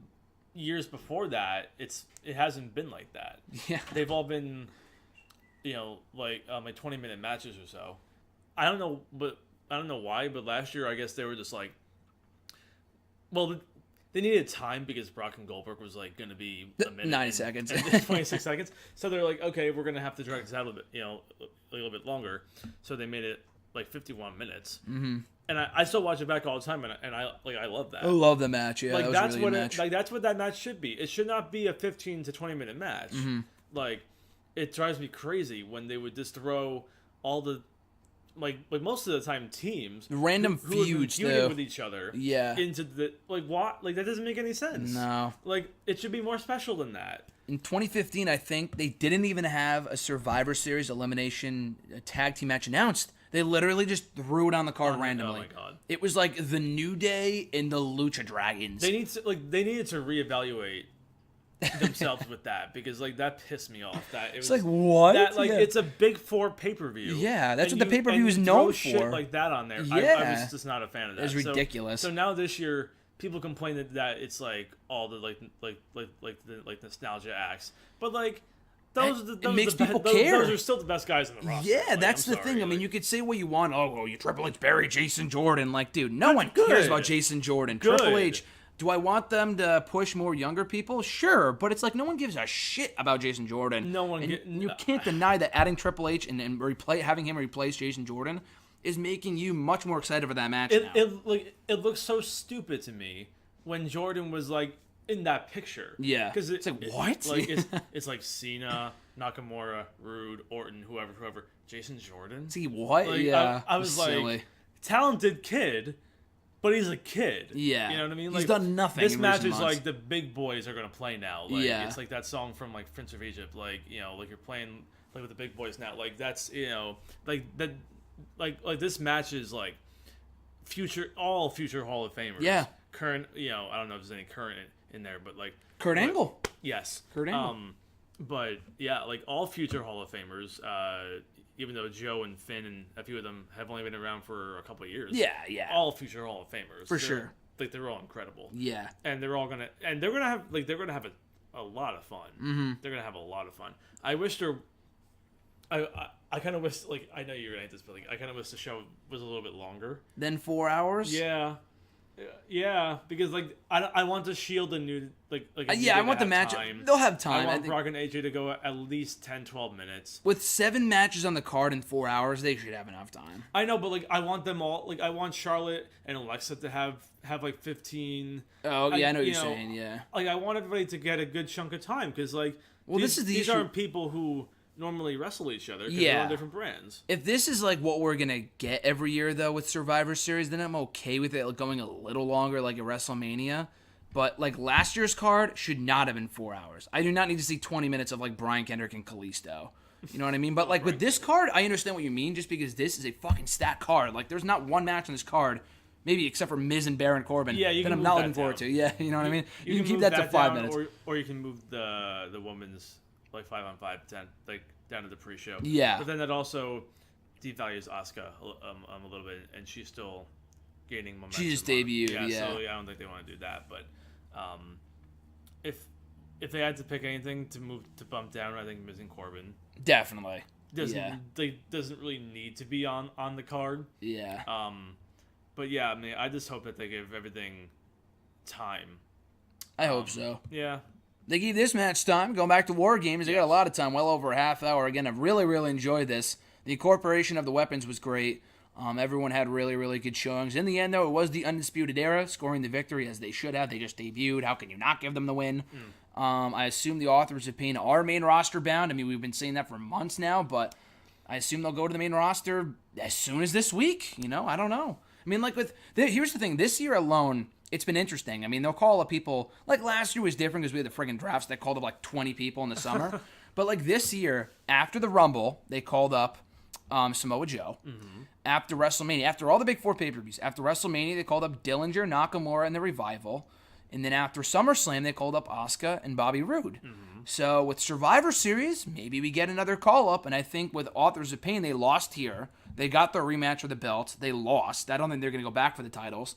years before that, it hasn't been like that. Yeah. They've all been 20-minute matches or so. I don't know why, but last year I guess they were just they needed time because Brock and Goldberg was going to be a minute 90 seconds, 26 seconds. So they're okay, we're going to have to drag this out a bit, a little bit longer. So they made it 51 minutes. Mm-hmm. And I still watch it back all the time, and I love that. I love the match. Yeah, that was that's really what a match. that's what that match should be. It should not be a 15 to 20 minute match. Mm-hmm. It drives me crazy when they would just throw all the. Most of the time, teams random feuds with each other, into the what that doesn't make any sense. No, it should be more special than that. In 2015, I think they didn't even have a Survivor Series elimination tag team match announced. They literally just threw it on the card randomly. Oh my god! It was the New Day and the Lucha Dragons. They needed to reevaluate themselves with that, because like that pissed me off. That it was like, what? That like it's a big 4 pay-per-view. Yeah, that's what the pay-per-view is known for. Shit like that on there. Yeah. I was just not a fan of that. It's ridiculous. So now this year, people complain that it's like all the like nostalgia acts, but like it makes people care. Those are still the best guys in the roster. Yeah, like, that's the thing. I mean, you could say what you want. Oh, well, you Triple H bury Jason Jordan. Like, dude, no one cares about Jason Jordan. Triple H. Do I want them to push more younger people? Sure, but it's like no one gives a shit about Jason Jordan. No one. You can't deny that adding Triple H and having him replace Jason Jordan is making you much more excited for that match now. It looks so stupid to me when Jordan was like in that picture. Yeah, because it's like what? Like it's like Cena, Nakamura, Rude, Orton, whoever. Jason Jordan. See what? Like, yeah, I was like, silly. Talented kid. But he's a kid. Yeah. You know what I mean? He's done nothing. This match is like the big boys are going to play now. Like, yeah. It's like that song from like Prince of Egypt. Like, you know, like you're playing like with the big boys now. Like that's, you know, like that, like this match is like all future Hall of Famers. Yeah. Current, you know, I don't know if there's any current in there, but like. Kurt Angle. Yes. Kurt Angle. But yeah, like all future Hall of Famers, even though Joe and Finn and a few of them have only been around for a couple of years. Yeah. All future Hall of Famers. For sure. Like they're all incredible. Yeah. And they're gonna have a lot of fun. Mm-hmm. They're gonna have a lot of fun. I wish I kind of wish, like, I know you're gonna hate this, but like I kind of wish the show was a little bit longer than 4 hours. Yeah, because like I want the Shield a new I want the match. Time. They'll have time. I want Brock and AJ to go at least 10-12 minutes. With 7 matches on the card in 4 hours, they should have enough time. I know, but like I want them all. Like I want Charlotte and Alexa to have like 15. Oh yeah, I know what you're saying. Yeah, like I want everybody to get a good chunk of time, because like these aren't people who normally wrestle each other. They're on different brands. If this is like what we're gonna get every year though with Survivor Series, then I'm okay with it going a little longer, like at WrestleMania. But like last year's card should not have been 4 hours. I do not need to see 20 minutes of like Brian Kendrick and Kalisto. You know what I mean? But like with this card, I understand what you mean, just because this is a fucking stacked card. Like there's not one match on this card, maybe except for Miz and Baron Corbin, that I'm not looking forward to. Yeah, you know what I mean? You can keep that to 5 minutes. Or you can move the women's like 5-on-5 10 like down to the pre-show. Yeah. But then that also devalues Asuka a little bit, and she's still gaining momentum. She just debuted, So I don't think they want to do that. But if they had to pick anything to bump down, I think Miz and Corbin definitely doesn't really need to be on the card. Yeah. But yeah, I mean, I just hope that they give everything time. I hope so. Yeah. They gave this match time. Going back to WarGames, they got a lot of time, well over a half hour. Again, I've really, really enjoyed this. The incorporation of the weapons was great. Everyone had really, really good showings. In the end, though, it was the Undisputed Era scoring the victory, as they should have. They just debuted. How can you not give them the win? I assume the Authors of Pain are main roster bound. I mean, we've been saying that for months now, but I assume they'll go to the main roster as soon as this week. You know, I don't know. I mean, like here's the thing. This year alone, it's been interesting. I mean, they'll call up people, like last year was different because we had the friggin' drafts that called up like 20 people in the summer. But like this year, after the Rumble, they called up Samoa Joe. Mm-hmm. After WrestleMania, after all the big 4 pay-per-views, after WrestleMania, they called up Dillinger, Nakamura, and the Revival. And then after SummerSlam, they called up Asuka and Bobby Roode. Mm-hmm. So with Survivor Series, maybe we get another call-up. And I think with Authors of Pain, they lost here. They got their rematch for the belts. They lost. I don't think they're going to go back for the titles.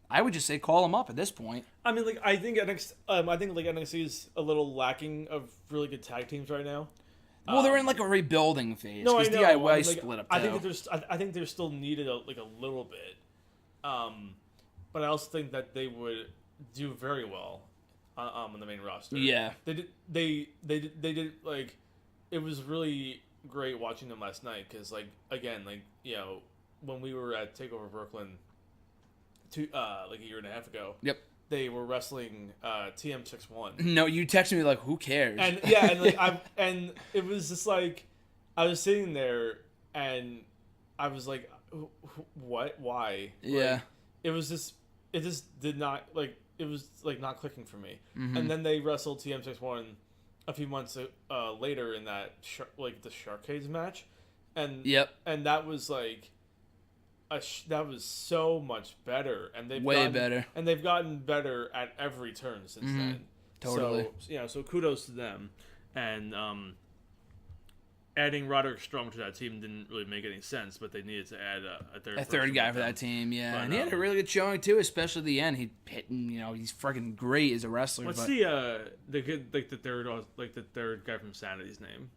I would just say call them up at this point. I mean, like I think NXT is a little lacking of really good tag teams right now. Well, they're in like a rebuilding phase. No, I know. DIY split up. I think that I think they're still needed a little bit. But I also think that they would do very well on the main roster. Yeah, they did like it was really great watching them last night, because like again, like, you know, when we were at TakeOver Brooklyn like a year and a half ago. Yep. They were wrestling TM61. No, you texted me like, who cares? And yeah, and like and it was just like I was sitting there and I was like, what? Why? Yeah. Like, it just did not, like, it was like not clicking for me. Mm-hmm. And then they wrestled TM61 a few months later in that the Sharkades match, and and that was like. That was so much better, and they've better, and they've gotten better at every turn since then. Totally. So kudos to them. And adding Roderick Strong to that team didn't really make any sense, but they needed to add a third guy for that team, yeah. But, and he had a really good showing too, especially at the end. He hit, he's freaking great as a wrestler. What's the good the third guy from Sanity's name?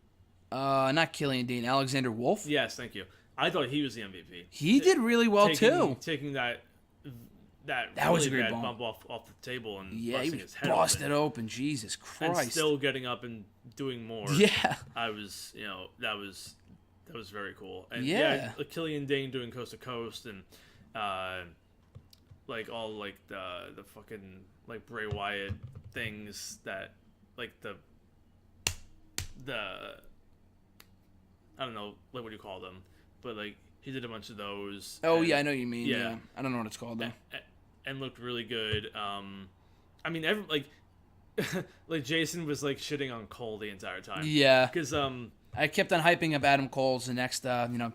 Not Killian Dean, Alexander Wolf. Yes, thank you. I thought he was the MVP. He did really well too. Taking that really was a great bad bump off the table and busting his head busted open. Jesus Christ! And still getting up and doing more. Yeah, I was, that was very cool. And Killian Dane doing coast to coast and like all like the fucking like Bray Wyatt things that like the I don't know, like what do you call them, but like he did a bunch of those. Oh yeah, I know what you mean. Yeah, I don't know what it's called though. And looked really good. I mean, like Jason was like shitting on Cole the entire time. Yeah, because I kept on hyping up Adam Cole's the next the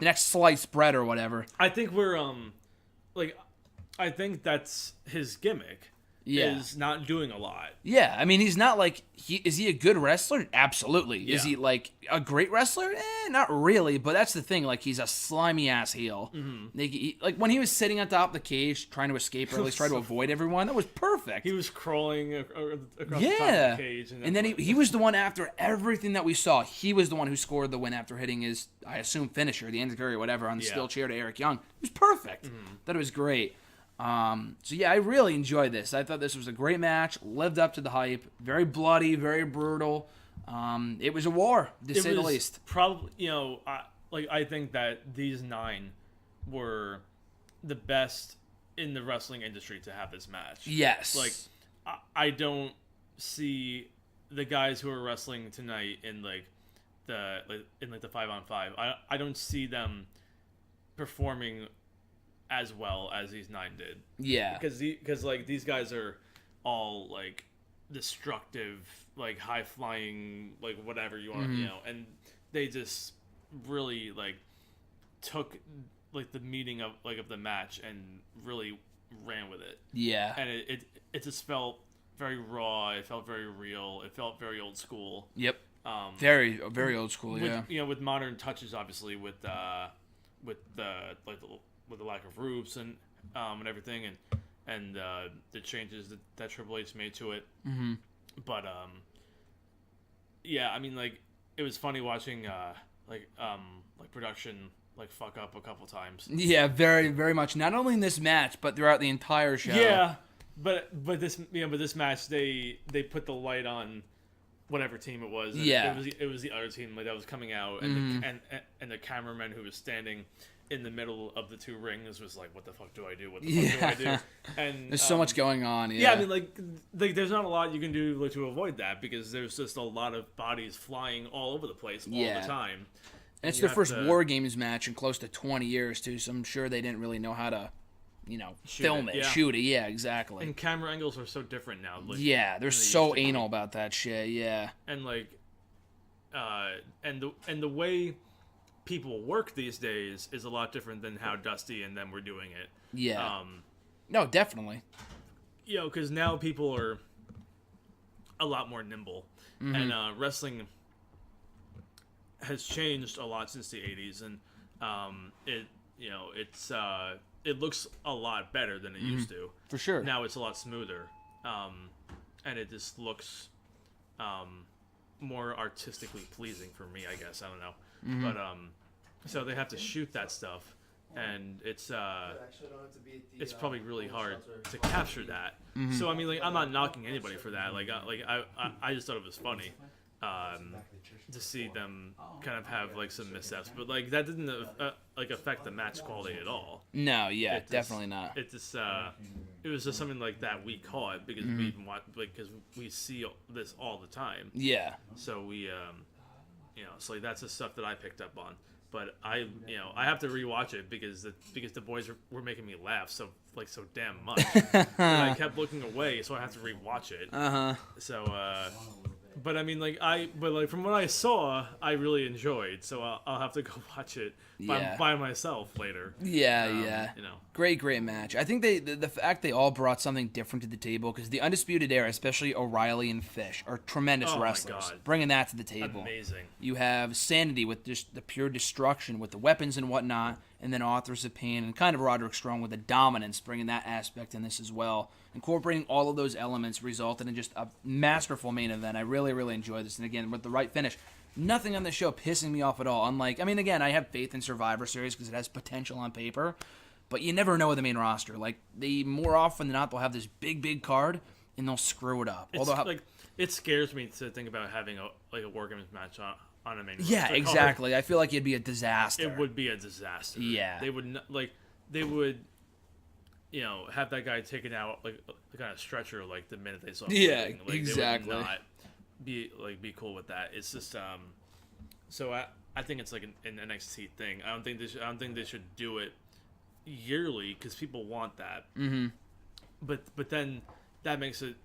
next sliced bread or whatever. I think we're I think that's his gimmick. Yeah. Is not doing a lot. Yeah, I mean, he's not like is he a good wrestler? Absolutely. Yeah. Is he like a great wrestler? Not really. But that's the thing. Like he's a slimy ass heel. Mm-hmm. Like when he was sitting on top of the cage trying to escape or at least try to avoid everyone, that was perfect. He was crawling across the top of the cage, and then he was the one after everything that we saw. He was the one who scored the win after hitting his, I assume, finisher, the enziguri or whatever, on the steel chair to Eric Young. It was perfect. Thought it was great. So yeah, I really enjoyed this. I thought this was a great match, lived up to the hype, very bloody, very brutal. It was a war, to say the least. Probably, I think that these 9 were the best in the wrestling industry to have this match. Yes. Like, I don't see the guys who are wrestling tonight in the 5-on-5. I don't see them performing as well as these 9 did. Yeah. Because these guys are all like destructive, like high flying, like whatever you want, and they just really like took like the meaning of the match and really ran with it. Yeah. And it just felt very raw. It felt very real. It felt very old school. Yep. Very old school. With modern touches, obviously, with the lack of ropes and everything, and the changes that Triple H made to it. Mm-hmm. But I mean, like, it was funny watching production like fuck up a couple times. Yeah, very very much. Not only in this match, but throughout the entire show. Yeah, but this match they put the light on whatever team it was. And it was the other team that was coming out, and the cameraman who was standing in the middle of the 2 rings was like, what the fuck do I do? What the fuck do I do? And there's so much going on. Yeah, I mean, like there's not a lot you can do to avoid that, because there's just a lot of bodies flying all over the place all the time. And it's their first WarGames match in close to 20 years too, so I'm sure they didn't really know how to, film it, shoot it. Yeah, exactly. And camera angles are so different now. Like, they're so anal about that shit. Yeah. And like, and the way people work these days is a lot different than how Dusty and them were doing it. Yeah. No, definitely. Because now people are a lot more nimble, and wrestling has changed a lot since the 80s, and it looks a lot better than it used to. For sure. Now it's a lot smoother, and it just looks more artistically pleasing for me, I guess. I don't know. But so they have to shoot that stuff, and it's probably really hard to capture that. So I mean, like, I'm not knocking anybody for that. Like I just thought it was funny to see them kind of have like some missteps, but like that didn't affect the match quality at all. No, definitely not. It just it was just something like that we caught because we even watch, because we see this all the time. Yeah. So we so like that's the stuff that I picked up on. But I have to rewatch it because the boys were making me laugh so damn much. And I kept looking away, so I have to rewatch it. Uh-huh. So but I mean, from what I saw, I really enjoyed. So I'll have to go watch it by myself later. Yeah. Great match. I think the fact they all brought something different to the table, because the Undisputed Era, especially O'Reilly and Fish, are tremendous wrestlers. Bringing that to the table. Amazing. You have Sanity with just the pure destruction with the weapons and whatnot, and then Authors of Pain and kind of Roderick Strong with the dominance, bringing that aspect in this as well. Incorporating all of those elements resulted in just a masterful main event. I really, really enjoyed this. And again, with the right finish, nothing on this show pissing me off at all. Unlike, I mean, again, I have faith in Survivor Series because it has potential on paper, but you never know with the main roster. Like, they more often than not, they'll have this big card and they'll screw it up. It scares me to think about having a WarGames match on a main roster. Yeah, exactly. I feel like it'd be a disaster. It would be a disaster. Yeah. They would have that guy taken out like on a stretcher the minute they saw him. Yeah, exactly. They would not be cool with that. It's just so I think it's like an NXT thing. I don't think they should do it yearly because people want that. Mm-hmm. But then that makes it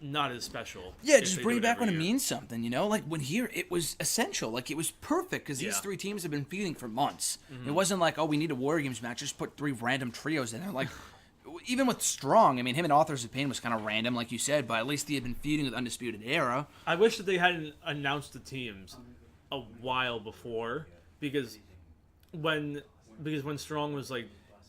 not as special. Yeah, just bring it back when it means something, Like, when here, it was essential. Like, it was perfect, because these three teams have been feuding for months. Mm-hmm. It wasn't like, oh, we need a WarGames match, just put three random trios in there. Like, even with Strong, I mean, him and Authors of Pain was kind of random, like you said, but at least he had been feuding with Undisputed Era. I wish that they hadn't announced the teams a while before, because when Strong was,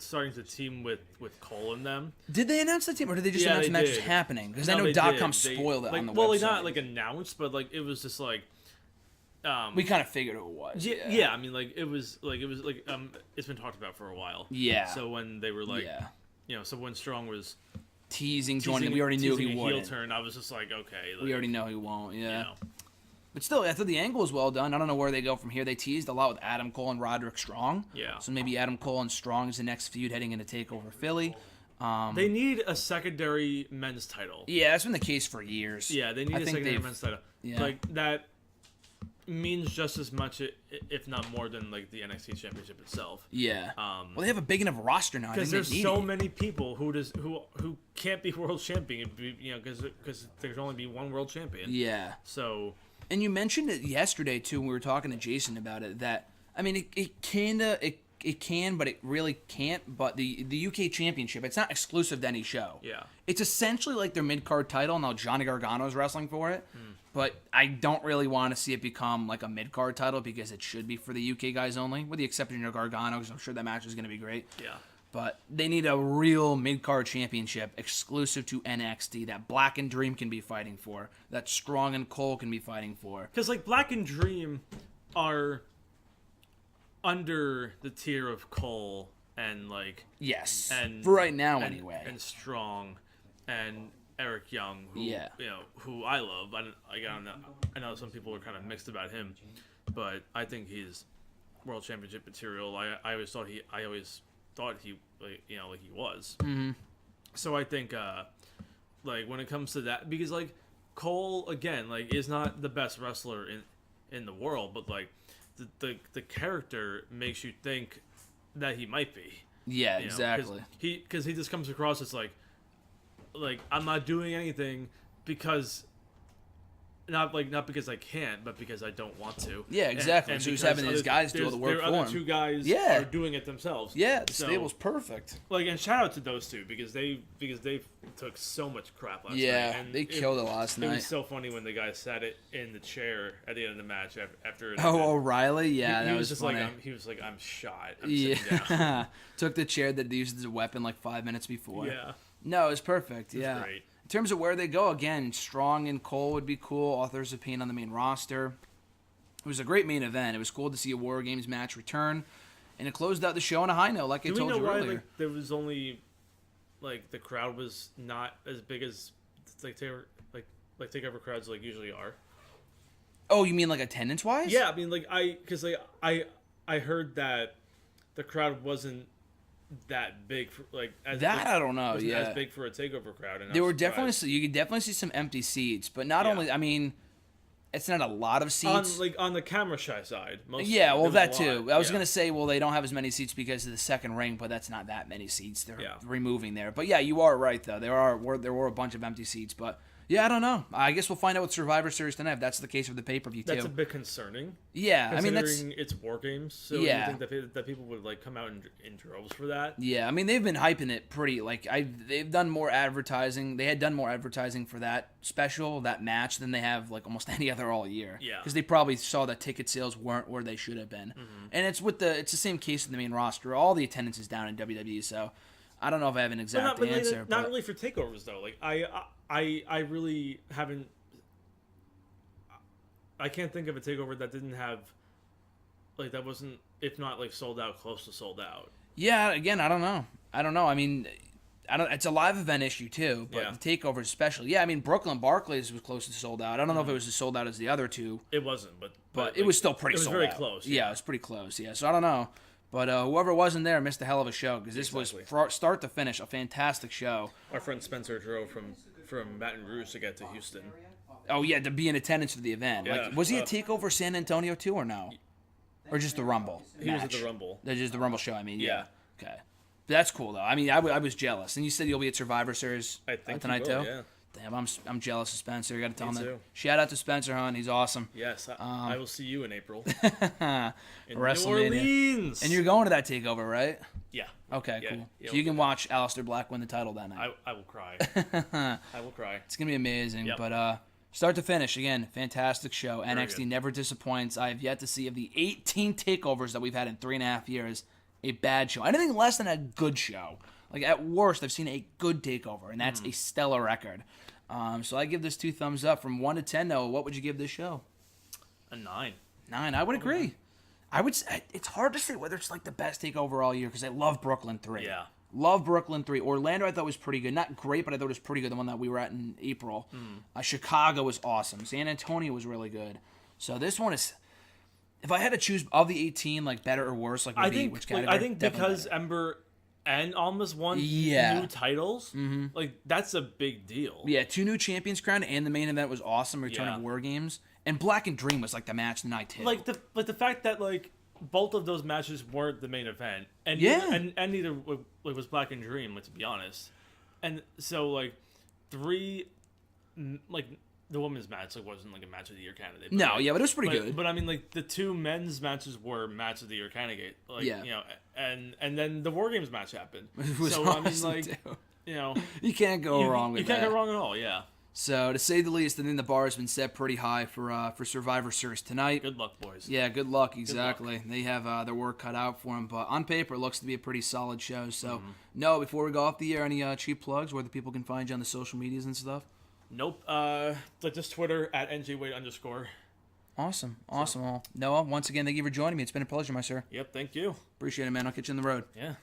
starting to team with Cole and them. Did they announce the team, or did they just announce the match was happening? Because I know .com spoiled it on the website. Well, not announced, but it was just we kind of figured who it was. Yeah. I mean, it was it's been talked about for a while. Yeah. So when they were so when Strong was teasing joining, we already knew he wouldn't. Heel turn, I was just okay. We already know he won't. Yeah. But still, I thought the angle was well done. I don't know where they go from here. They teased a lot with Adam Cole and Roderick Strong. Yeah. So maybe Adam Cole and Strong is the next feud heading into TakeOver Philly. They need a secondary men's title. Yeah, that's been the case for years. Yeah, they need a secondary men's title. Yeah. That means just as much, if not more, than the NXT Championship itself. Yeah. Well, they have a big enough roster now. Because there's so many people who can't be world champion. Because there's only be one world champion. Yeah. So. And you mentioned it yesterday, too, when we were talking to Jason about it, that, I mean, it can, but it really can't. But the UK Championship, it's not exclusive to any show. Yeah. It's essentially like their mid-card title. Now Johnny Gargano's wrestling for it. But I don't really want to see it become like a mid-card title because it should be for the UK guys only, with the exception of Gargano, because I'm sure that match is going to be great. Yeah. But they need a real mid-card championship exclusive to NXT that Black and Dream can be fighting for, that Strong and Cole can be fighting for. Because, Black and Dream are under the tier of Cole and, Yes. And, for right now, anyway. And Strong and Eric Young, who, who I love. I know some people are kind of mixed about him, but I think he's World Championship material. I always thought he was. Mm-hmm. So I think, when it comes to that, because Cole again, is not the best wrestler in the world, but the character makes you think that he might be. Yeah, exactly. Because he just comes across as I'm not doing anything because. Not because I can't, but because I don't want to. Yeah, exactly. And so he's having these guys do all the work for him. Their other two guys are doing it themselves. Yeah, the stable's perfect. And shout out to those two because they took so much crap last night. Yeah, they killed it last night. It was so funny when the guy sat it in the chair at the end of the match after. O'Reilly, yeah, he that was just funny. he was I'm shot. I'm sitting down. Took the chair that they used as a weapon 5 minutes before. Yeah. No, it was perfect. It was great. In terms of where they go, again, Strong and Cole would be cool. Authors of Pain on the main roster. It was a great main event. It was cool to see a WarGames match return, and it closed out the show on a high note, like I told you earlier. Do we know why there was only the crowd was not as big as takeover crowds usually are? Oh, you mean attendance wise? Yeah, I mean I heard that the crowd wasn't that big for I don't know. Yeah, as big for a takeover crowd. And there were definitely you could definitely see some empty seats, but not only. I mean, it's not a lot of seats on the camera shy side. Yeah, well that too. I was gonna say, well, they don't have as many seats because of the second ring, but that's not that many seats they're removing there. But yeah, you are right though. There were a bunch of empty seats, but Yeah, I don't know. I guess we'll find out with Survivor Series tonight if that's the case with the pay-per-view too. That's a bit concerning. Yeah, I mean it's WarGames, so you think that people would like come out in droves for that. Yeah, I mean they've been hyping it pretty. Like they've done more advertising. They had done more advertising for that special, that match, than they have like almost any other all year. Yeah, because they probably saw that ticket sales weren't where they should have been, and it's the same case in the main roster. All the attendance is down in WWE, so I don't know if I have an exact answer. Not really for takeovers though. Like I really haven't. I can't think of a takeover that didn't have, like, that wasn't, if not like sold out, close to sold out. Yeah, again, I don't know. I mean, it's a live event issue too, but the takeover especially. Yeah, I mean, Brooklyn Barclays was close to sold out. I don't know if it was as sold out as the other two. It wasn't, but it was still pretty sold out. It was very close. Yeah, it was pretty close. Yeah, so I don't know. But whoever wasn't there missed a hell of a show, because this was, from start to finish, a fantastic show. Our friend Spencer drove from Baton Rouge to get to Houston. Oh, yeah, to be in attendance for the event. Yeah. Like, was he at TakeOver San Antonio too, or no? Or just the Rumble He was at the Rumble. Just the Rumble show, I mean. Yeah. Okay. That's cool, though. I mean, I was jealous. And you said you'll be at Survivor Series tonight, too? Yeah. Damn, I'm jealous of Spencer. You got to tell him that. Too. Shout out to Spencer, hon. He's awesome. Yes, I will see you in April. in New Orleans. And you're going to that takeover, right? Yeah. Okay, cool. Yeah, so you can watch Aleister Black win the title that night. I will cry. I will cry. It's gonna be amazing. Yep. But start to finish, again, fantastic show. Very NXT good. never disappoints. I have yet to see, of the 18 takeovers that we've had in 3.5 years, a bad show. Anything less than a good show. Like, at worst, I've seen a good takeover, and that's a stellar record. So I give this 2 thumbs up. From 1 to 10, Noah, what would you give this show? A 9. 9. I would agree. I would say, it's hard to say whether it's like the best takeover all year, because I love Brooklyn 3. Yeah. Love Brooklyn 3. Orlando I thought was pretty good. Not great, but I thought it was pretty good, the one that we were at in April. Chicago was awesome. San Antonio was really good. So this one is, if I had to choose of the 18, like better or worse, like which category? I think because better. Ember and Almas won new titles, like that's a big deal. Yeah, 2 new champions crowned, and the main event was awesome. Return of WarGames. And Black and Dream was like the match of the night too. Like the fact that like both of those matches weren't the main event, and neither was Black and Dream. Let's be honest. And so like 3, like the women's match like wasn't like a match of the year candidate. No, like, but it was pretty good. But I mean, like the 2 men's matches were match of the year candidate. Like, you know, and then the WarGames match happened. It was so awesome I mean, like too. You know, you can't go wrong with that. You can't go wrong at all. Yeah. So, to say the least, I think the bar has been set pretty high for Survivor Series tonight. Good luck, boys. Yeah, good luck, exactly. Good luck. They have their work cut out for them, but on paper, it looks to be a pretty solid show. So, no, before we go off the air, any cheap plugs where the people can find you on the social medias and stuff? Nope. Like just Twitter at @njwade_. Awesome. Well, Noah, once again, thank you for joining me. It's been a pleasure, my sir. Yep, thank you. Appreciate it, man. I'll catch you on the road. Yeah.